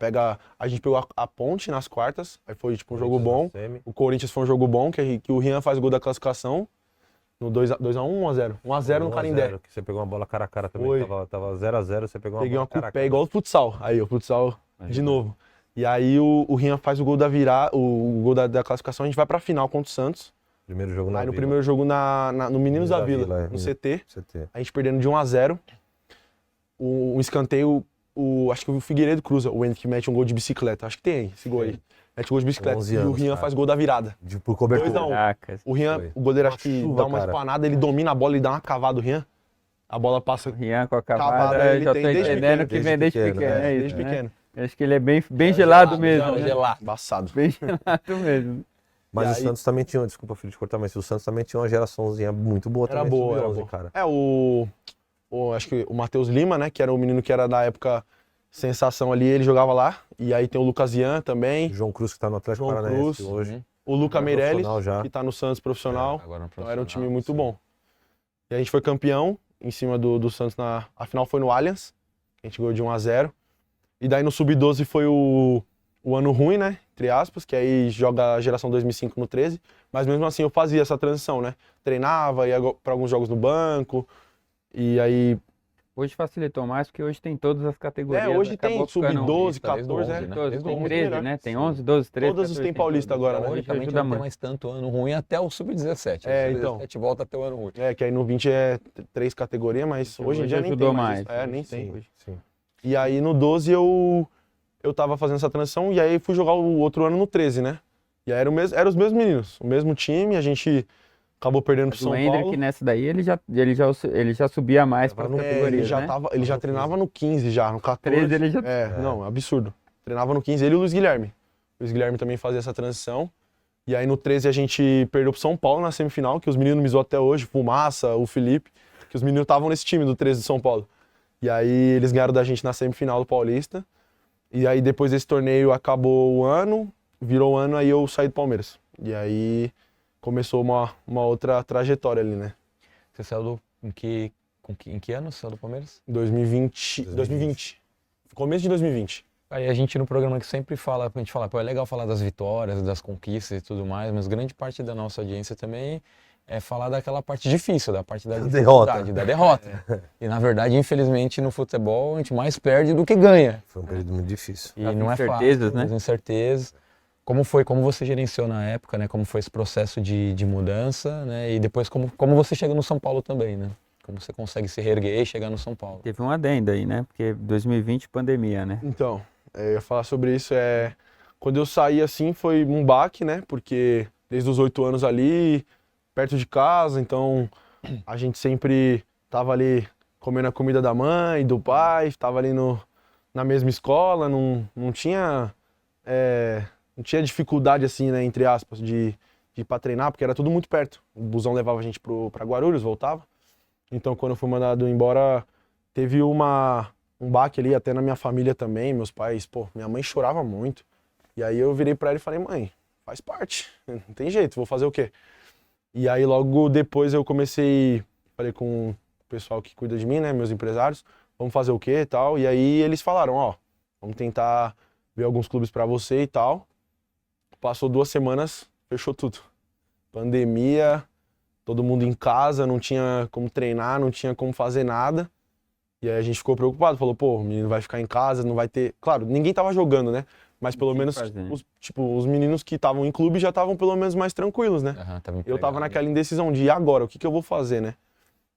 C: a gente pegou a Ponte nas quartas, aí foi tipo um jogo bom. O Corinthians foi um jogo bom, que o Rian faz gol da classificação. No 2x1, 1x0. 1x0 no Canindé.
D: Que você pegou uma bola cara a cara também.
C: Foi.
D: Tava 0x0, você pegou uma
C: Peguei
D: bola
C: uma com
D: cara a
C: o pé
D: cara.
C: igual o futsal. Aí, o futsal de novo. E aí o Rian faz o gol da o gol da classificação, a gente vai pra final contra o Santos.
D: Primeiro jogo na
C: Aí no
D: Vila.
C: primeiro jogo no Meninos da Vila, no CT,
D: CT.
C: a gente perdendo de 1x0. O escanteio, acho que o Figueiredo cruza, o Henrique mete um gol de bicicleta, acho que tem esse gol aí. Mete gol de bicicleta
D: 11
C: e o
D: anos,
C: Rian
D: cara.
C: faz gol da virada.
D: Por cobertura.
C: 2 a 1.
B: Caraca.
C: O Rian,
D: Foi.
C: o goleiro acho
D: Uma
C: que
D: chuva,
C: dá uma
D: cara.
C: espanada, ele domina a bola, ele dá uma cavada do Rian. A bola passa
B: Rian com a
C: Cavada,
B: cavada, eu
C: ele
B: já
C: tem
B: tô
C: desde
B: entendendo
C: pequeno,
B: que vem desde pequeno. É isso,
C: desde
B: né?
C: pequeno.
B: Eu acho que ele é bem gelado mesmo. né?
A: Gelado.
C: Embaçado.
B: Bem gelado mesmo.
D: Mas
C: E
D: o
C: aí-
D: Santos também tinha, desculpa filho de cortar, mas o Santos também tinha uma geraçãozinha muito boa
C: Era
D: também.
C: boa, era
D: sub-11,
C: boa.
D: cara.
C: Acho que o Matheus Lima, né, que era o menino que era da época sensação ali, ele jogava lá. E aí tem o Lucas Ian também,
D: João Cruz que tá no Atlético
C: João
D: Paranaense
C: Cruz.
D: hoje.
C: o Luca
D: É
C: Meirelles,
D: profissional já.
C: que tá no Santos profissional.
A: Agora no
C: Então era um time
A: profissional,
C: muito
A: sim.
C: bom. E a gente foi campeão em cima do Santos a final foi no Allianz. A gente ganhou de 1x0. E daí no Sub-12 foi o ano ruim, né? Entre aspas, que aí joga a geração 2005 no 13. Mas mesmo assim eu fazia essa transição, né? Treinava, ia pra alguns jogos no banco. E aí.
B: Hoje facilitou mais, porque hoje tem todas as categorias.
C: Hoje tem
B: acabou ficando
C: Sub-12,
A: Tá desde o
C: 14,
A: 11,
C: né?
A: né?
B: Todos,
A: Desde o
B: tem
A: 11
B: 13,
C: melhor.
B: né? Tem
A: Sim.
B: 11, 12, 13,
C: Todas
B: 14,
C: tem Paulista
B: todos.
C: agora, né?
B: Hoje
A: Teoricamente
B: ajuda
A: não tem
B: muito.
A: mais tanto ano ruim até o Sub-17.
C: É,
A: O
C: então.
A: Sub-17 volta até o ano ruim.
C: Que aí no 20 é 3 categorias, mas hoje em dia nem
B: ajudou
C: tem mais.
B: mais.
C: isso. Nem tem.
D: Sim, sim.
C: E aí no 12 eu tava fazendo essa transição e aí fui jogar o outro ano no 13, né? E aí eram os mesmos meninos, o mesmo time, a gente acabou perdendo pro
B: Mas
C: São
B: o Hendrick
C: Paulo.
B: nessa daí, ele já subia mais para
D: Tava
B: as
D: no-
B: categorias,
C: Ele já,
B: né?
C: ele já treinava no 15 já, no 14.
B: 13 ele já-
C: Não, absurdo. Treinava no 15, ele e o Luiz Guilherme. O Luiz Guilherme também fazia essa transição. E aí no 13 a gente perdeu pro São Paulo na semifinal, que os meninos me zoam até hoje, Fumaça, o Felipe, que os meninos estavam nesse time do 13 de São Paulo. E aí eles ganharam da gente na semifinal do Paulista. E aí depois desse torneio acabou o ano, virou o ano, aí eu saí do Palmeiras. E aí começou uma outra trajetória ali, né?
A: Você saiu Em que ano saiu do Palmeiras?
C: 2020. Começo de 2020.
A: Aí a gente no programa que sempre fala, a gente fala, pô, é legal falar das vitórias, das conquistas e tudo mais, mas grande parte da nossa audiência também é falar daquela parte difícil, da parte da dificuldade, da derrota. E na verdade, infelizmente, no futebol a gente mais perde do que ganha.
D: Foi um período muito difícil.
A: E
B: As
A: não é
B: incertezas,
A: fácil,
B: né?
A: as incertezas. Como você gerenciou na época, né? Como foi esse processo de mudança, né? E depois como você chega no São Paulo também, né? Como você consegue se reerguer e chegar no São Paulo.
B: Teve um adendo aí, né? Porque 2020, pandemia, né?
C: Então, eu ia falar sobre isso. Quando eu saí assim foi um baque, né? Porque desde os 8 anos ali, perto de casa, então a gente sempre tava ali comendo a comida da mãe, do pai, tava ali na mesma escola, não tinha dificuldade assim, né, entre aspas, de ir pra treinar, porque era tudo muito perto. O busão levava a gente pra Guarulhos, voltava. Então quando eu fui mandado embora, teve um baque ali, até na minha família também, meus pais, minha mãe chorava muito. E aí eu virei pra ela e falei, mãe, faz parte, não tem jeito, vou fazer o quê? E aí logo depois eu falei com o pessoal que cuida de mim, né, meus empresários, vamos fazer o quê e tal. E aí eles falaram, ó, vamos tentar ver alguns clubes pra você e tal. Passou 2 semanas, fechou tudo. Pandemia, todo mundo em casa, não tinha como treinar, não tinha como fazer nada. E aí a gente ficou preocupado, falou, pô, o menino vai ficar em casa, não vai ter... Claro, ninguém tava jogando, né? Mas pelo menos os meninos que estavam em clube já estavam pelo menos mais tranquilos, né? Eu tava naquela indecisão de e agora, o que eu vou fazer, né?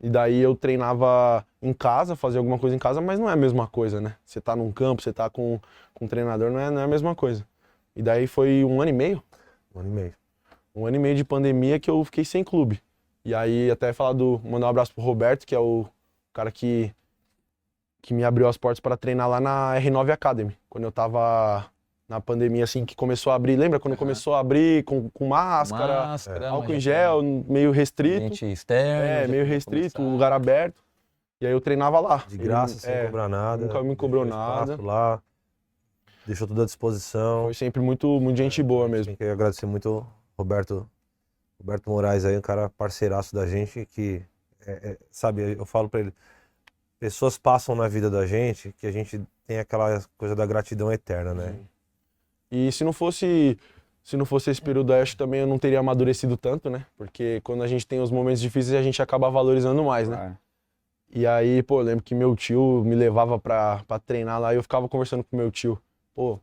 C: E daí eu treinava em casa, fazia alguma coisa em casa, mas não é a mesma coisa, né? Você tá num campo, você tá com um treinador, não é a mesma coisa. E daí foi 1 ano e meio.
D: 1 ano e meio.
C: 1 ano e meio de pandemia que eu fiquei sem clube. E aí até mandar um abraço pro Roberto, que é o cara que me abriu as portas para treinar lá na R9 Academy. Quando eu tava na pandemia, assim, que começou a abrir. Lembra quando começou a abrir com máscara, álcool em gel, meio restrito.
A: Ambiente externo.
C: Meio restrito, um lugar aberto. E aí eu treinava lá.
D: De graça, sem cobrar nada.
C: Nunca me cobrou nada.
D: Lá, deixou tudo à disposição.
C: Foi sempre muito gente boa mesmo.
D: Tem que agradecer muito Roberto Moraes aí, um cara parceiraço da gente que, sabe, eu falo pra ele, pessoas passam na vida da gente que a gente tem aquela coisa da gratidão eterna, né?
C: E se não fosse esse período, eu acho que também eu não teria amadurecido tanto, né? Porque quando a gente tem os momentos difíceis, a gente acaba valorizando mais, né? E aí, pô, eu lembro que meu tio me levava pra treinar lá e eu ficava conversando com meu tio. Pô,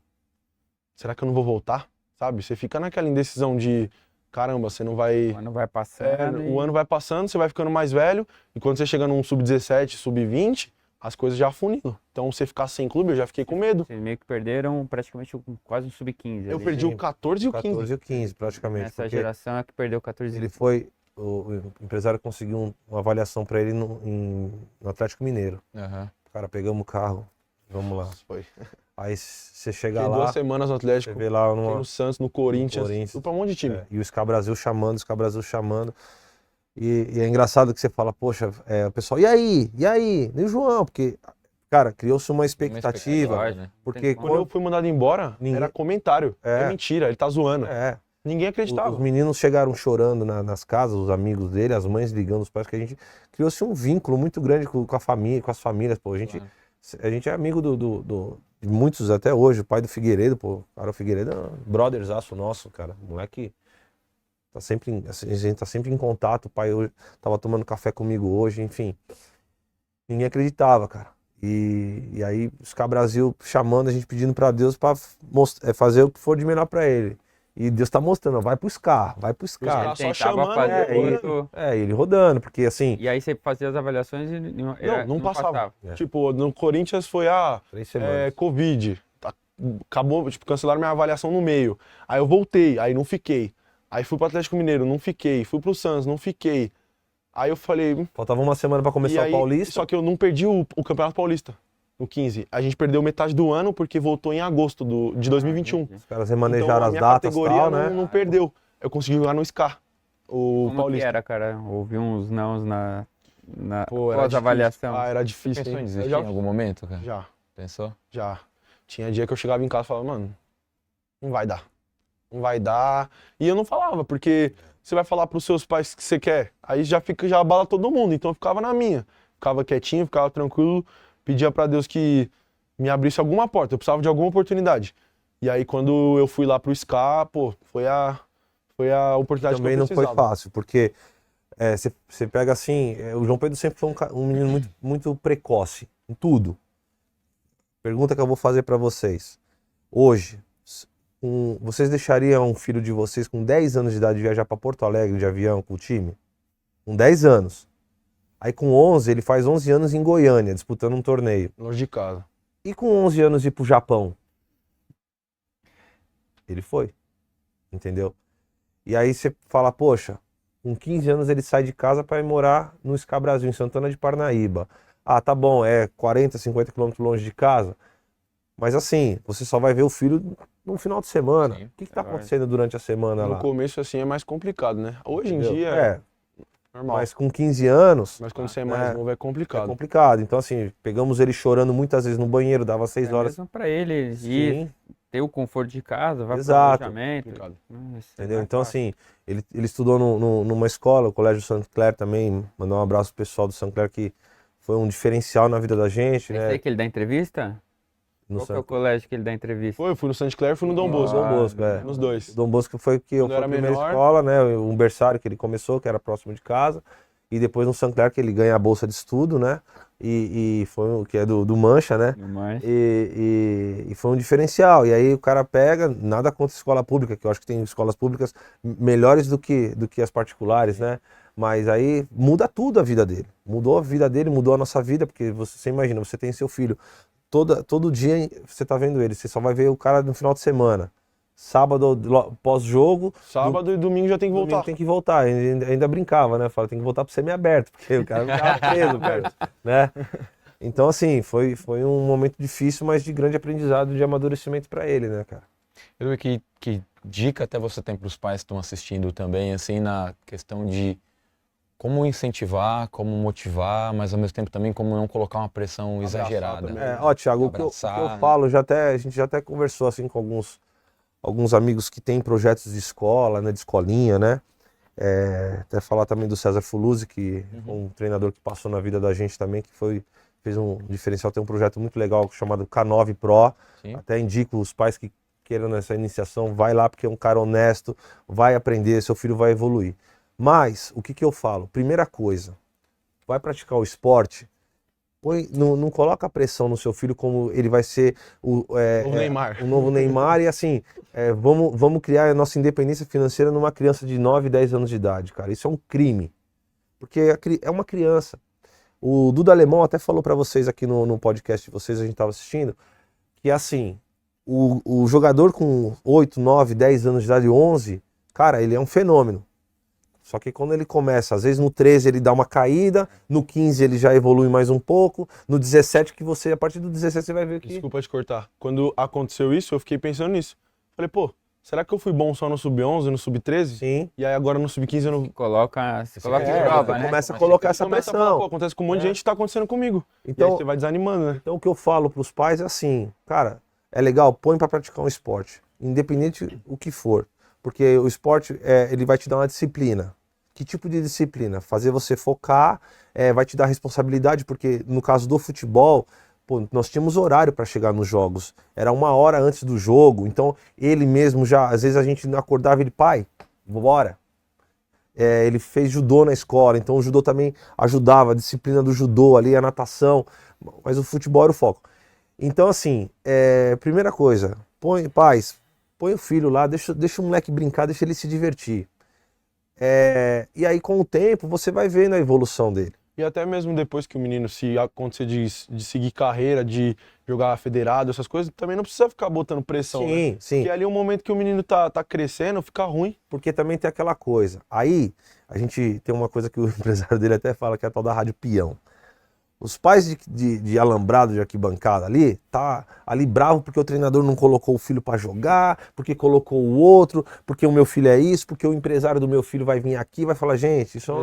C: será que eu não vou voltar? Sabe? Você fica naquela indecisão de, caramba, você não vai...
B: O ano vai passando.
C: O ano vai passando, você vai ficando mais velho, e quando você chega num sub-17, sub-20, as coisas já afunilam. Então, você ficar sem clube, eu já fiquei com medo.
B: Vocês meio que perderam praticamente quase um sub-15.
C: Eu perdi o 14 e o 15.
D: 14 e o 15, praticamente.
B: Essa geração é que perdeu o 14 e
D: ele foi... O empresário conseguiu uma avaliação pra ele no Atlético Mineiro. Cara, pegamos o carro, vamos lá.
C: Foi.
D: Aí você chega
C: Fiquei
D: lá...
C: 2 semanas no Atlético,
D: você vê lá
C: no Santos, no Corinthians, fui pra um monte de time.
D: E o SCA Brasil chamando, E é engraçado que você fala, poxa, o pessoal, e aí? E o João? Porque, cara, criou-se uma expectativa.
B: né?
D: Porque
C: Quando eu fui mandado embora, era comentário. É mentira, ele tá zoando. Ninguém acreditava.
D: Os meninos chegaram chorando nas casas, os amigos dele, as mães ligando, os pais, que a gente criou-se um vínculo muito grande com a família, com as famílias, pô. A gente é amigo de muitos até hoje, o pai do Figueiredo, pô. Cara, o Figueiredo é um brotherzaço nosso, cara. Moleque, a gente tá sempre em contato. O pai hoje tava tomando café comigo hoje, enfim. Ninguém acreditava, cara. E aí, o SCA Brasil chamando, a gente pedindo pra Deus pra fazer o que for de melhor pra ele. E Deus tá mostrando, ó, vai pro SCA.
C: Ele só chamando,
D: ele rodando, porque assim...
B: E aí você fazia as avaliações e
C: não passava. Tipo, no Corinthians foi,
D: 3 semanas.
C: Covid. Acabou, tipo, cancelaram minha avaliação no meio. Aí eu voltei, aí não fiquei. Aí fui pro Atlético Mineiro, não fiquei. Fui pro Santos, não fiquei. Aí eu falei...
D: Faltava uma semana pra começar o Paulista.
C: Só que eu não perdi o Campeonato Paulista. No 15. A gente perdeu metade do ano porque voltou em agosto de 2021.
D: Os caras remanejaram
C: então,
D: as datas e
C: categoria
D: tal, né?
C: não perdeu. Eu consegui jogar no SCA, o
B: Como
C: Paulista.
B: que era, cara? Houve uns nãos na
C: era
B: pós-avaliação.
C: era difícil.
A: Pensou em desistir em algum momento, cara?
C: Já.
A: Pensou?
C: Já. Tinha dia que eu chegava em casa e falava, mano, não vai dar. Não vai dar. E eu não falava, porque você vai falar pros seus pais que você quer, aí já abala todo mundo. Então eu ficava na minha. ficava quietinho, ficava tranquilo, pedia pra Deus que me abrisse alguma porta, eu precisava de alguma oportunidade. E aí quando eu fui lá pro SCA, pô, foi a oportunidade
D: Também
C: que eu
D: não
C: precisava.
D: foi fácil, porque você pega assim, o João Pedro sempre foi um menino muito precoce em tudo. Pergunta que eu vou fazer pra vocês. Hoje, vocês deixariam um filho de vocês com 10 anos de idade viajar pra Porto Alegre de avião com o time? Com 10 anos. Aí com 11, ele faz 11 anos em Goiânia, disputando um torneio.
C: Longe de casa.
D: E com 11 anos ir pro Japão? Ele foi. Entendeu? E aí você fala, poxa, com 15 anos ele sai de casa para ir morar no SCA Brasil, em Santana de Parnaíba. Ah, tá bom, é 40, 50 quilômetros longe de casa. Mas assim, você só vai ver o filho no final de semana.
A: Sim,
D: O que tá acontecendo durante a semana
C: No
D: lá?
C: começo, assim, é mais complicado, né? Hoje em
D: Entendeu?
C: dia normal.
D: Mas com 15 anos,
C: Mas quando você é mais novo é
D: é
C: complicado.
D: complicado. Então assim, pegamos ele chorando muitas vezes no banheiro, dava 6 horas.
B: Mesmo pra ele ir,
D: Sim,
B: ter o conforto de casa, vai pro
D: Exato.
B: alojamento.
C: Complicado.
D: entendeu?
B: Vai
D: Então
B: fácil.
D: assim, ele estudou numa escola, o Colégio Saint Clair também, mandar um abraço pro pessoal do Saint Clair que foi um diferencial na vida da gente,
B: Esse aí
D: né?
B: que ele dá entrevista?
D: No
B: Qual que é o
D: Saint
B: colégio que ele dá entrevista?
C: Foi, eu fui no Saint Clair, fui no Dom Bosco.
D: Dom Bosco,
C: Nos dois.
D: Dom Bosco foi que eu
C: Quando
D: fui a
C: era
D: primeira
C: menor.
D: escola, né? Um berçário que ele começou, que era próximo de casa. E depois no Saint Clair que ele ganha a bolsa de estudo, né? E foi o que é do Mancha, né?
B: No Mancha.
D: E foi um diferencial. E aí o cara pega, nada contra a escola pública, que eu acho que tem escolas públicas melhores do que as particulares, né? Mas aí muda tudo a vida dele. Mudou a vida dele, mudou a nossa vida, porque você imagina, você tem seu filho, todo dia você tá vendo ele, você só vai ver o cara no final de semana. Sábado, pós-jogo,
C: Sábado e domingo já tem que
D: domingo
C: voltar.
D: tem que voltar. Ainda brincava, né? Fala, tem que voltar pro semi-aberto, porque o cara não ficava preso, perto, né? Então, assim, foi um momento difícil, mas de grande aprendizado, de amadurecimento pra ele, né, cara?
A: Eu não sei que dica até você tem para os pais que estão assistindo também, assim, na questão de como incentivar, como motivar, mas ao mesmo tempo também como não colocar uma pressão exagerada.
C: também.
D: Ó, Thiago, o que eu
A: Abraçar,
D: falo, a gente já até conversou, assim, com alguns amigos que têm projetos de escola, né, de escolinha, né? Até falar também do César Fuluzzi, que é um treinador que passou na vida da gente também, que fez um diferencial, tem um projeto muito legal chamado K9 Pro.
A: Sim.
D: Até indico os pais que queiram nessa iniciação, vai lá porque é um cara honesto, vai aprender, seu filho vai evoluir. Mas, o que eu falo? Primeira coisa, vai praticar o esporte, não coloca pressão no seu filho como ele vai ser
C: Novo Neymar.
D: o novo Neymar e assim, vamos criar a nossa independência financeira numa criança de 9, 10 anos de idade, cara. Isso é um crime, porque é uma criança. O Duda Alemão até falou pra vocês aqui no podcast de vocês, a gente tava assistindo, que assim, o jogador com 8, 9, 10 anos de idade, 11, cara, ele é um fenômeno. Só que quando ele começa, às vezes no 13 ele dá uma caída, no 15 ele já evolui mais um pouco, no 17 a partir do 17 você vai ver que...
C: Desculpa te cortar. Quando aconteceu isso, eu fiquei pensando nisso. Falei, pô, será que eu fui bom só no Sub-11, no Sub-13?
D: Sim.
C: E aí agora no Sub-15 eu não...
B: Coloca em
C: É,
B: prova, né?
D: Começa a colocar essa
C: Começa a falar, pô,
D: pressão.
C: acontece com um monte de gente, tá acontecendo comigo. E aí
D: Então,
C: você vai desanimando, né?
D: então o que eu falo pros pais é assim, cara, é legal, põe pra praticar um esporte, independente o que for. Porque o esporte, ele vai te dar uma disciplina. Que tipo de disciplina? Fazer você focar, vai te dar responsabilidade, porque no caso do futebol, pô, nós tínhamos horário para chegar nos jogos. Era 1 hora antes do jogo, então ele mesmo já, às vezes a gente acordava ele, pai, bora. Ele fez judô na escola, então o judô também ajudava, a disciplina do judô ali, a natação, mas o futebol era o foco. Então assim, primeira coisa, pais, põe o filho lá, deixa o moleque brincar, deixa ele se divertir. E aí com o tempo você vai vendo a evolução dele.
C: E até mesmo depois que o menino, se acontecer de seguir carreira, de jogar federado, essas coisas, também não precisa ficar botando pressão, né?
D: Sim, sim.
C: Porque ali é um momento que o menino tá crescendo, fica ruim.
D: Porque também tem aquela coisa. Aí a gente tem uma coisa que o empresário dele até fala, que é a tal da rádio peão. Os pais de alambrado de arquibancada ali, tá ali bravo porque o treinador não colocou o filho para jogar, porque colocou o outro, porque o meu filho é isso, porque o empresário do meu filho vai vir aqui e vai falar, gente, isso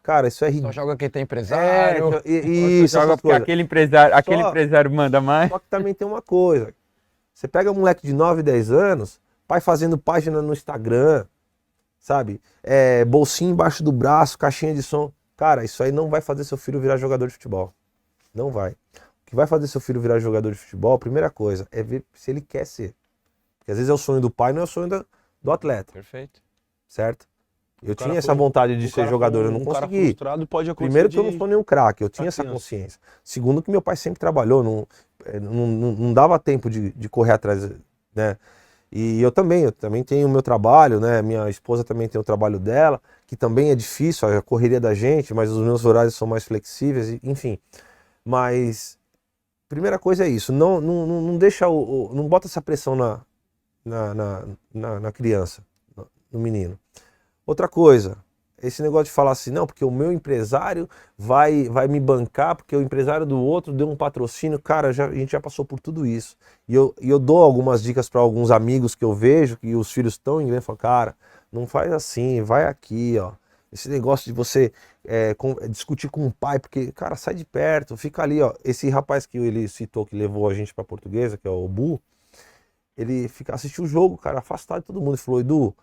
D: cara, isso é
A: Só
D: ridículo.
A: joga quem tem empresário.
D: Isso,
B: Joga
D: essas
B: porque
D: coisas.
B: aquele empresário manda mais.
D: Só que também tem uma coisa. Você pega um moleque de 9, 10 anos, pai fazendo página no Instagram, sabe? Bolsinho embaixo do braço, caixinha de som. Cara, isso aí não vai fazer seu filho virar jogador de futebol. Não vai. O que vai fazer seu filho virar jogador de futebol, a primeira coisa, é ver se ele quer ser. Porque às vezes é o sonho do pai, não é o sonho do atleta.
A: Perfeito.
D: Certo? Eu
C: cara
D: tinha essa vontade de ser jogador, eu não
C: cara
D: consegui.
C: frustrado pode acontecer
D: Primeiro que eu não sou nenhum craque, eu tinha essa
C: criança.
D: consciência. Segundo que meu pai sempre trabalhou, não dava tempo de correr atrás, né? E eu também tenho o meu trabalho, né? Minha esposa também tem o trabalho dela, que também é difícil, a correria da gente, mas os meus horários são mais flexíveis, enfim. Mas, primeira coisa é isso, não deixa não bota essa pressão na criança, no menino. Outra coisa, esse negócio de falar assim, não, porque o meu empresário vai me bancar, porque o empresário do outro deu um patrocínio. Cara, a gente já passou por tudo isso. E eu dou algumas dicas para alguns amigos que eu vejo, que os filhos estão em inglês, falo, cara, não faz assim, vai aqui, ó. Esse negócio de você discutir com o pai, porque, cara, sai de perto, fica ali, ó. Esse rapaz que ele citou, que levou a gente pra Portuguesa, que é o Bu, ele assistiu o jogo, cara, afastado de todo mundo. Ele falou, Edu,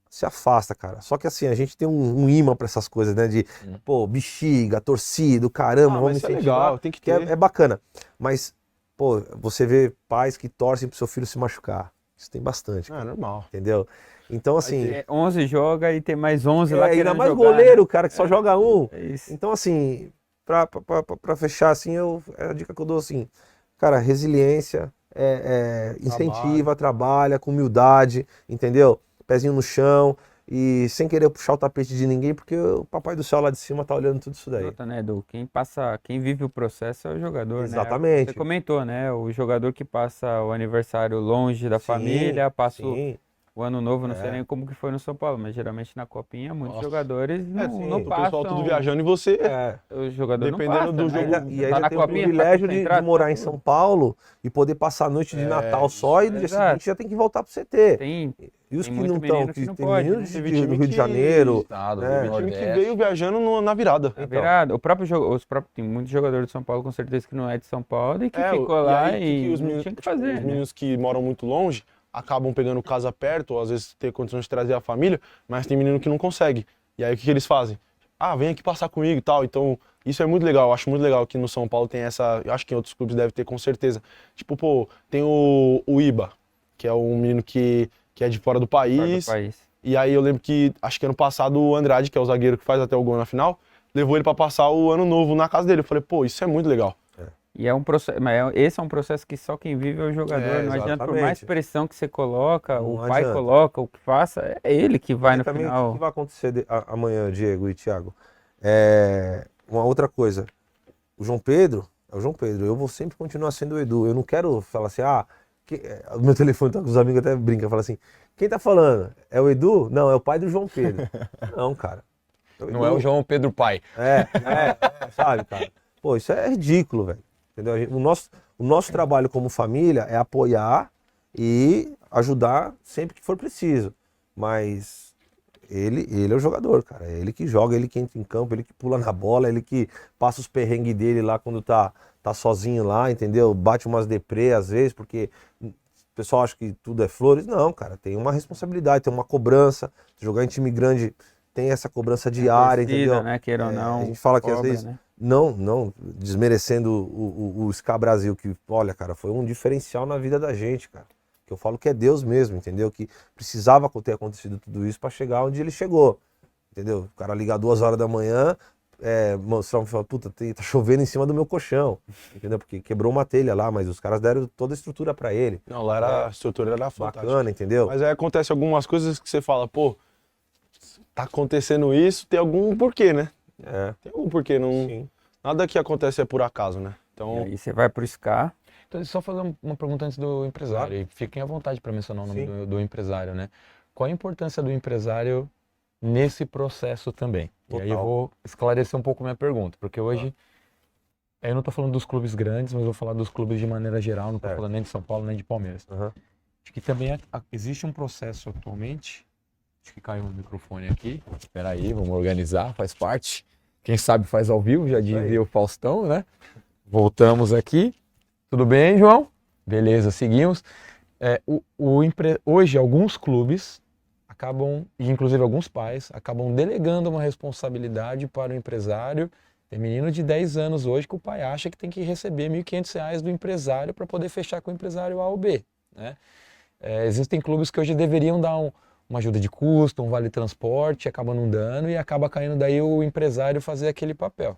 D: se afasta, cara. Só que assim, a gente tem um imã pra essas coisas, né? De, pô, bexiga, torcida, caramba, vamos
C: mas isso é
D: incentivar.
C: legal, tem que ter.
D: É bacana. Mas, pô, você vê pais que torcem pro seu filho se machucar. Isso tem bastante,
C: É normal.
D: entendeu? Então, assim...
B: 11 joga e tem mais 11 lá
D: ainda
B: querendo
D: mais
B: jogar,
D: goleiro,
B: né?
D: cara, que só joga um.
B: É isso.
D: Então, assim, pra fechar, assim, a dica que eu dou, assim, cara, resiliência, incentiva, trabalha com humildade, entendeu? Pezinho no chão e sem querer puxar o tapete de ninguém, porque o papai do céu lá de cima tá olhando tudo isso daí.
B: Nota, né, Edu? Quem vive o processo é o jogador,
D: Exatamente.
B: né? Você comentou, né? O jogador que passa o aniversário longe da família, passa o ano novo, não sei nem como que foi no São Paulo, mas geralmente na Copinha muitos jogadores não
C: O
B: passam.
C: pessoal tudo viajando e você...
B: O jogador
C: Dependendo
B: não passa,
C: do
B: né?
C: jogo.
D: E aí
B: Tá
D: já
B: na
D: tem o
B: Copinha,
D: privilégio
B: tá
D: de
B: concentrado,
D: morar
B: tá
D: em
B: tudo.
D: São Paulo e poder passar a noite de Natal só e no dia seguinte já tem que voltar pro CT.
B: Tem
D: E os
B: tem
D: que
B: muito
D: não estão,
B: menino que não pode,
D: meninos
B: né?
C: Teve
D: do
C: time
D: Rio de
C: que-
D: Janeiro,
A: Estado,
D: É,
A: do
C: time que
A: Nordeste.
C: veio viajando na virada.
B: A virada. O próprio jogo, tem muitos jogadores de São Paulo com certeza que não é de São Paulo e que ficou lá
C: aí,
B: e
C: os
B: não
C: meninos,
B: tinha o que
C: tipo,
B: fazer,
C: os
B: né?
C: meninos que moram muito longe acabam pegando casa perto, ou às vezes ter condições de trazer a família, mas tem menino que não consegue. E aí o que eles fazem? Ah, vem aqui passar comigo e tal. Então, isso é muito legal. Eu acho muito legal que no São Paulo tem essa. Eu acho que em outros clubes deve ter com certeza. Tipo, pô, tem o Iba, que é um menino que é de fora do
B: Fora do
C: país.
B: país.
C: E aí eu lembro que, acho que ano passado, o Andrade, que é o zagueiro que faz até o gol na final, levou ele pra passar o ano novo na casa dele. Eu falei, pô, isso é muito legal.
B: E é um processo, esse é um processo que só quem vive é o jogador. Não adianta, por mais
D: exatamente.
B: pressão que você coloca,
D: Não
B: o pai
D: adianta.
B: coloca, o que faça, é ele que vai
D: E
B: no
D: também, o
B: final.
D: que vai acontecer amanhã, Diego e Thiago? Uma outra coisa. O João Pedro é o João Pedro. Eu vou sempre continuar sendo o Edu. Eu não quero falar assim, o meu telefone tá com os amigos até brinca, fala assim, quem tá falando? É o Edu? Não, é o pai do João Pedro. Não, cara.
A: Não é o João Pedro pai.
D: Sabe, cara? Pô, isso é ridículo, velho. Entendeu? O nosso trabalho como família é apoiar e ajudar sempre que for preciso. Mas ele é o jogador, cara. É ele que joga, ele que entra em campo, ele que pula na bola, ele que passa os perrengues dele lá quando tá sozinho lá, entendeu? Bate umas deprê às vezes, porque o pessoal acha que tudo é flores. Não, cara, tem uma responsabilidade, tem uma cobrança. Jogar em time grande tem essa cobrança diária,
B: Torcida,
D: entendeu?
B: né? Queira ou não.
D: A gente fala que às
B: cobra,
D: vezes,
B: né?
D: não desmerecendo o SCA Brasil, que, olha, cara, foi um diferencial na vida da gente, cara. Que eu falo que é Deus mesmo, entendeu? Que precisava ter acontecido tudo isso para chegar onde ele chegou, entendeu? O cara ligar 2 horas da manhã, mostrar, falar, puta, tá chovendo em cima do meu colchão, entendeu? Porque quebrou uma telha lá, mas os caras deram toda a estrutura para ele.
C: Não, lá a estrutura era fantástica.
D: Bacana, entendeu?
C: Mas aí acontece algumas coisas que você fala, pô, tá acontecendo isso, tem algum porquê, né? Tem algum porquê,
D: Sim.
C: nada que acontece é por acaso, né? Então,
B: E aí você vai pro SCA.
A: Então, só fazer uma pergunta antes do empresário. E fiquem à vontade para mencionar o nome do empresário, né? Qual a importância do empresário nesse processo também?
D: Total.
A: E aí eu vou esclarecer um pouco minha pergunta, porque hoje eu não estou falando dos clubes grandes, mas vou falar dos clubes de maneira geral, não estou falando nem de São Paulo nem de Palmeiras. Acho que também existe um processo atualmente. Acho que caiu o microfone aqui. Espera aí, vamos organizar, faz parte. Quem sabe faz ao vivo, já dizia o Faustão, né? Voltamos aqui. Tudo bem, João? Beleza, seguimos. Hoje, alguns clubes
E: acabam, e inclusive alguns pais, acabam delegando uma responsabilidade para o empresário. Tem menino de 10 anos hoje que o pai acha que tem que receber R$ 1.500 do empresário para poder fechar com o empresário A ou B, né? Existem clubes que hoje deveriam dar uma ajuda de custo, um vale transporte, acabam não dando e acaba caindo daí o empresário fazer aquele papel.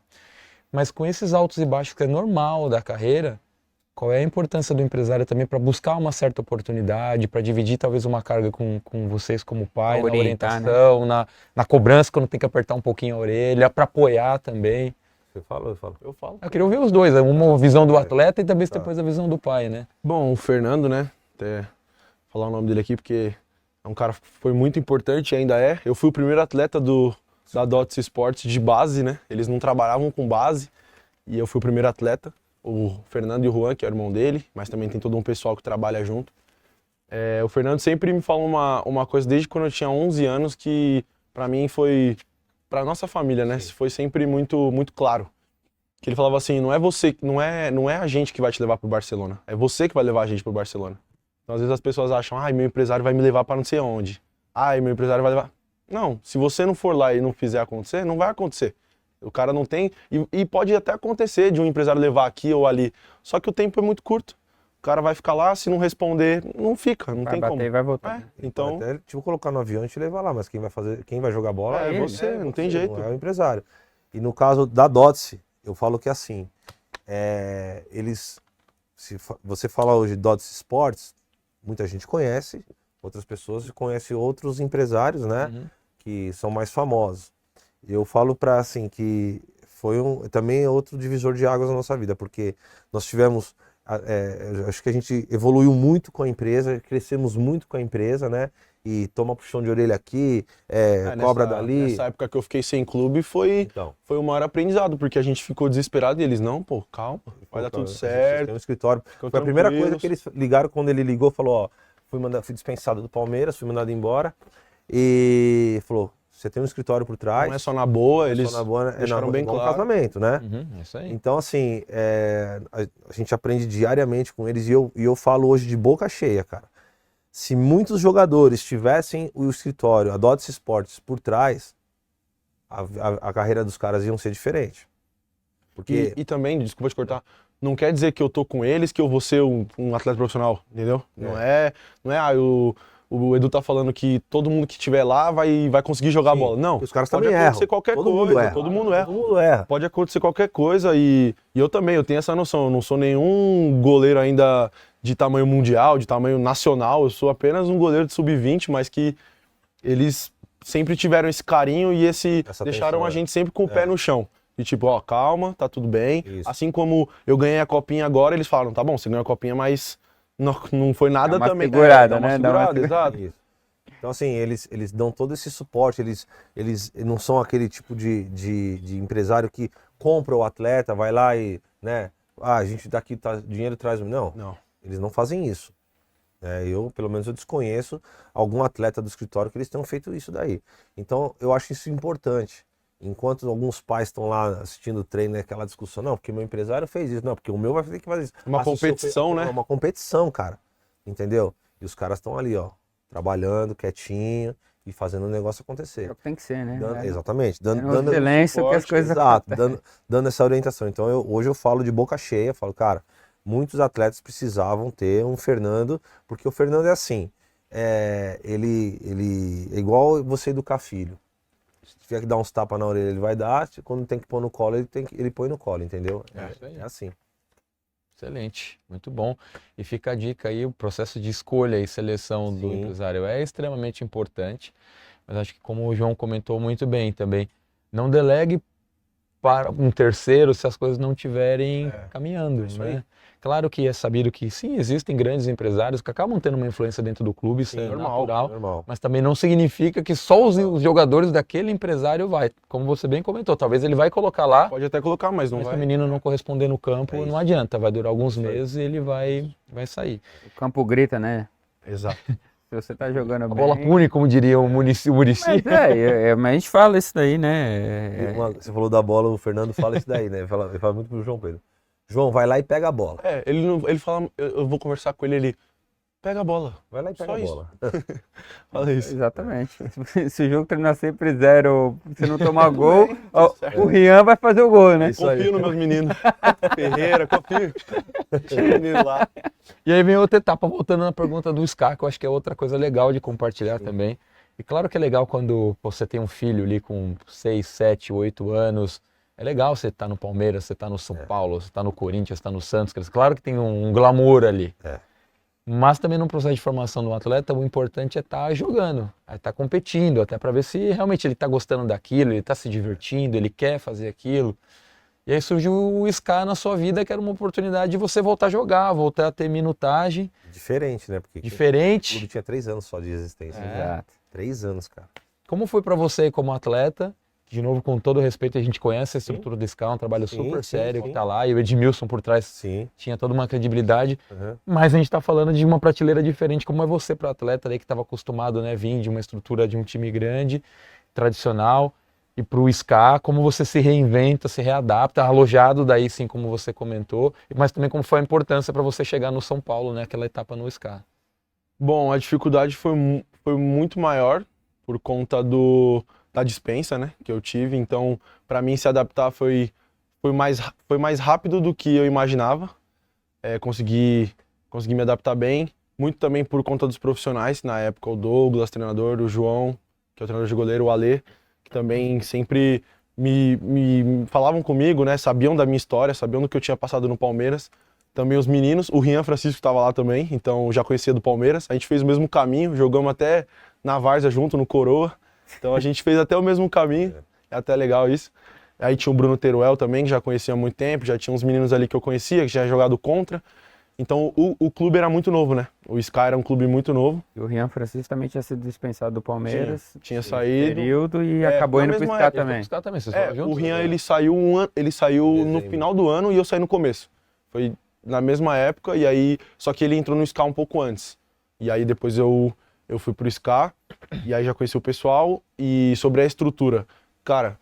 E: Mas com esses altos e baixos que é normal da carreira, qual é a importância do empresário também para buscar uma certa oportunidade, para dividir talvez uma carga com vocês como pai, na orientação, né? na cobrança quando tem que apertar um pouquinho a orelha, para apoiar também.
D: Você fala, eu falo? Eu falo.
E: Eu queria ouvir os dois, uma visão do atleta e também depois a visão do pai, né?
C: Bom, o Fernando, né? Até falar o nome dele aqui porque é um cara que foi muito importante e ainda é. Eu fui o primeiro atleta da Dots Sports de base, né? Eles não trabalhavam com base e eu fui o primeiro atleta. O Fernando e o Juan, que é o irmão dele, mas também tem todo um pessoal que trabalha junto. O Fernando sempre me falou uma coisa desde quando eu tinha 11 anos que pra mim foi, pra nossa família, né? Foi sempre muito, muito claro. Que ele falava assim, não é você, não é a gente que vai te levar pro Barcelona, é você que vai levar a gente pro Barcelona. Então, às vezes as pessoas acham, meu empresário vai me levar para não sei onde. Meu empresário vai levar... Não, se você não for lá e não fizer acontecer, não vai acontecer. O cara não tem... E pode até acontecer de um empresário levar aqui ou ali. Só que o tempo é muito curto. O cara vai ficar lá, se não responder, não fica, não tem como.
B: Vai bater e vai voltar.
C: Então...
D: Até, tipo, colocar no avião e te levar lá, mas quem vai jogar bola
C: é você, não tem jeito.
D: Não é o empresário. E no caso da Dotse, eu falo que assim, se você fala hoje de Dotse Sports, muita gente conhece, outras pessoas conhecem outros empresários, né, que são mais famosos. Eu falo para assim que foi também outro divisor de águas na nossa vida, porque nós tivemos, acho que a gente evoluiu muito com a empresa, crescemos muito com a empresa, né, e toma puxão de orelha aqui, cobra dali.
C: Nessa época que eu fiquei sem clube foi o maior aprendizado, porque a gente ficou desesperado e eles, não, pô, calma, vai dar tudo certo.
D: Tem um escritório. Foi a primeira coisa que eles ligaram quando ele ligou, falou, fui dispensado do Palmeiras, fui mandado embora e falou, você tem um escritório por trás.
C: Não é só na boa,
D: eles
C: deixaram bem claro.
D: Casamento, né?
E: Isso aí.
D: Então, assim, a gente aprende diariamente com eles e eu falo hoje de boca cheia, cara. Se muitos jogadores tivessem o escritório, a Dots Sports, por trás, a carreira dos caras iam ser diferente. Porque...
C: E também, desculpa te cortar, não quer dizer que eu tô com eles que eu vou ser um atleta profissional, entendeu? O Edu tá falando que todo mundo que estiver lá vai conseguir jogar bola. Não,
D: os caras
C: pode
D: também
C: acontecer
D: erram.
C: qualquer coisa, todo mundo erra. Pode acontecer qualquer coisa e eu também, eu tenho essa noção, eu não sou nenhum goleiro ainda de tamanho mundial, de tamanho nacional, eu sou apenas um goleiro de sub-20, mas que eles sempre tiveram esse carinho e deixaram a gente sempre com o pé no chão. E tipo, calma, tá tudo bem. Isso. Assim como eu ganhei a copinha agora, eles falaram, tá bom, você ganhou a copinha, mas não foi nada também.
B: Segurada,
C: né? Dá uma segurada, exato.
D: Isso. Então assim, eles dão todo esse suporte, eles não são aquele tipo de empresário que compra o atleta, vai lá e, né, a gente daqui dinheiro traz... Não. Eles não fazem isso. Pelo menos eu desconheço algum atleta do escritório que eles tenham feito isso daí. Então, eu acho isso importante. Enquanto alguns pais estão lá assistindo o treino, aquela discussão, não, porque meu empresário fez isso, não, porque o meu vai ter que fazer isso.
C: Uma competição, né?
D: É uma competição, cara. Entendeu? E os caras estão ali, trabalhando, quietinho e fazendo o negócio acontecer.
B: É o que tem que ser, né?
D: Exatamente.
B: Dando silêncio que as coisas
D: acontecem. Dando essa orientação. Então, hoje eu falo de boca cheia, falo, cara, muitos atletas precisavam ter um Fernando, porque o Fernando é assim, ele é igual você educar filho. Se tiver que dar uns tapas na orelha, ele vai dar, quando tem que pôr no colo, ele põe no colo, entendeu? É assim.
E: Excelente, muito bom. E fica a dica aí, o processo de escolha e seleção do empresário é extremamente importante, mas acho que como o João comentou muito bem também, não delegue para um terceiro se as coisas não estiverem caminhando, né? Claro que é sabido que sim, existem grandes empresários que acabam tendo uma influência dentro do clube, isso é normal, mas também não significa que só os jogadores daquele empresário vai. Como você bem comentou, talvez ele vai colocar lá.
C: Pode até colocar, mas não vai.
E: Se o menino não corresponder no campo, não adianta, vai durar alguns meses e ele vai sair.
B: O campo grita, né?
C: Exato.
B: Se você tá jogando bem...
E: A bola pune, como diria o Muricy.
B: Mas mas a gente fala isso daí, né?
D: Você falou da bola, o Fernando fala isso daí, né? Ele fala muito pro João Pedro. João, vai lá e pega a bola.
C: Ele fala, eu vou conversar com ele, pega a bola.
D: Vai lá e pega
C: Só
D: a
C: isso.
D: bola.
C: Fala isso.
B: Exatamente. Se o jogo terminar sempre 0, você não tomar gol,
C: Tá certo.
B: o Rian vai fazer o gol, né?
D: Isso aí.
C: Confio nos meus meninos. Ferreira, confio. Tinha menino lá.
E: E aí vem outra etapa, voltando na pergunta do Scar, que eu acho que é outra coisa legal de compartilhar também. E claro que é legal quando você tem um filho ali com 6, 7, 8 anos. É legal você estar no Palmeiras, você estar no São Paulo, você estar no Corinthians, você estar no Santos. Claro que tem um glamour ali.
D: É.
E: Mas também no processo de formação do atleta, o importante é estar jogando, é estar competindo, até para ver se realmente ele está gostando daquilo, ele está se divertindo, ele quer fazer aquilo. E aí surgiu o SCA na sua vida, que era uma oportunidade de você voltar a jogar, voltar a ter minutagem.
D: Diferente, né? Porque o
E: Diferente.
D: clube tinha 3 anos só de existência.
B: Exato.
D: 3 anos, cara.
E: Como foi para você como atleta? De novo, com todo respeito, a gente conhece a estrutura do SCA, é um trabalho
D: Sim,
E: super
D: sim,
E: sério
D: sim.
E: que tá lá, e o Edmilson por trás
D: Sim.
E: tinha toda uma credibilidade.
D: Uhum.
E: Mas a gente está falando de uma prateleira diferente, como é você para o atleta aí que estava acostumado, né, vir de uma estrutura de um time grande, tradicional, e para o SCA, como você se reinventa, se readapta, alojado daí sim, como você comentou, mas também como foi a importância para você chegar no São Paulo, né, aquela etapa no SCA.
C: Bom, a dificuldade foi muito maior por conta da dispensa, né, que eu tive. Então, para mim se adaptar foi mais rápido do que eu imaginava. Consegui me adaptar bem. Muito também por conta dos profissionais, na época o Douglas, treinador, o João, que é o treinador de goleiro, o Alê, que também sempre me falavam comigo, né, sabiam da minha história, sabiam do que eu tinha passado no Palmeiras. Também os meninos, o Rian Francisco estava lá também, então já conhecia do Palmeiras. A gente fez o mesmo caminho, jogamos até na várzea junto, no Coroa. Então a gente fez até o mesmo caminho, é até legal isso. Aí tinha o Bruno Teruel também, que já conhecia há muito tempo, já tinha uns meninos ali que eu conhecia, que já tinha jogado contra. Então o clube era muito novo, né? O SCA era um clube muito novo.
B: E o Rian Francisco também tinha sido dispensado do Palmeiras.
C: Tinha
B: esse
C: saído.
B: período e
C: É,
B: acabou
C: na
B: indo pro
C: mesma
B: SCA
C: época,
B: também.
E: SCA também, vocês foram juntos?
C: O Rian ele saiu no
D: Dezembro.
C: final do ano e eu saí no começo. Foi na mesma época, e aí. Só que ele entrou no SCA um pouco antes. E aí depois eu fui pro SCA, e aí já conheci o pessoal. E sobre a estrutura, cara,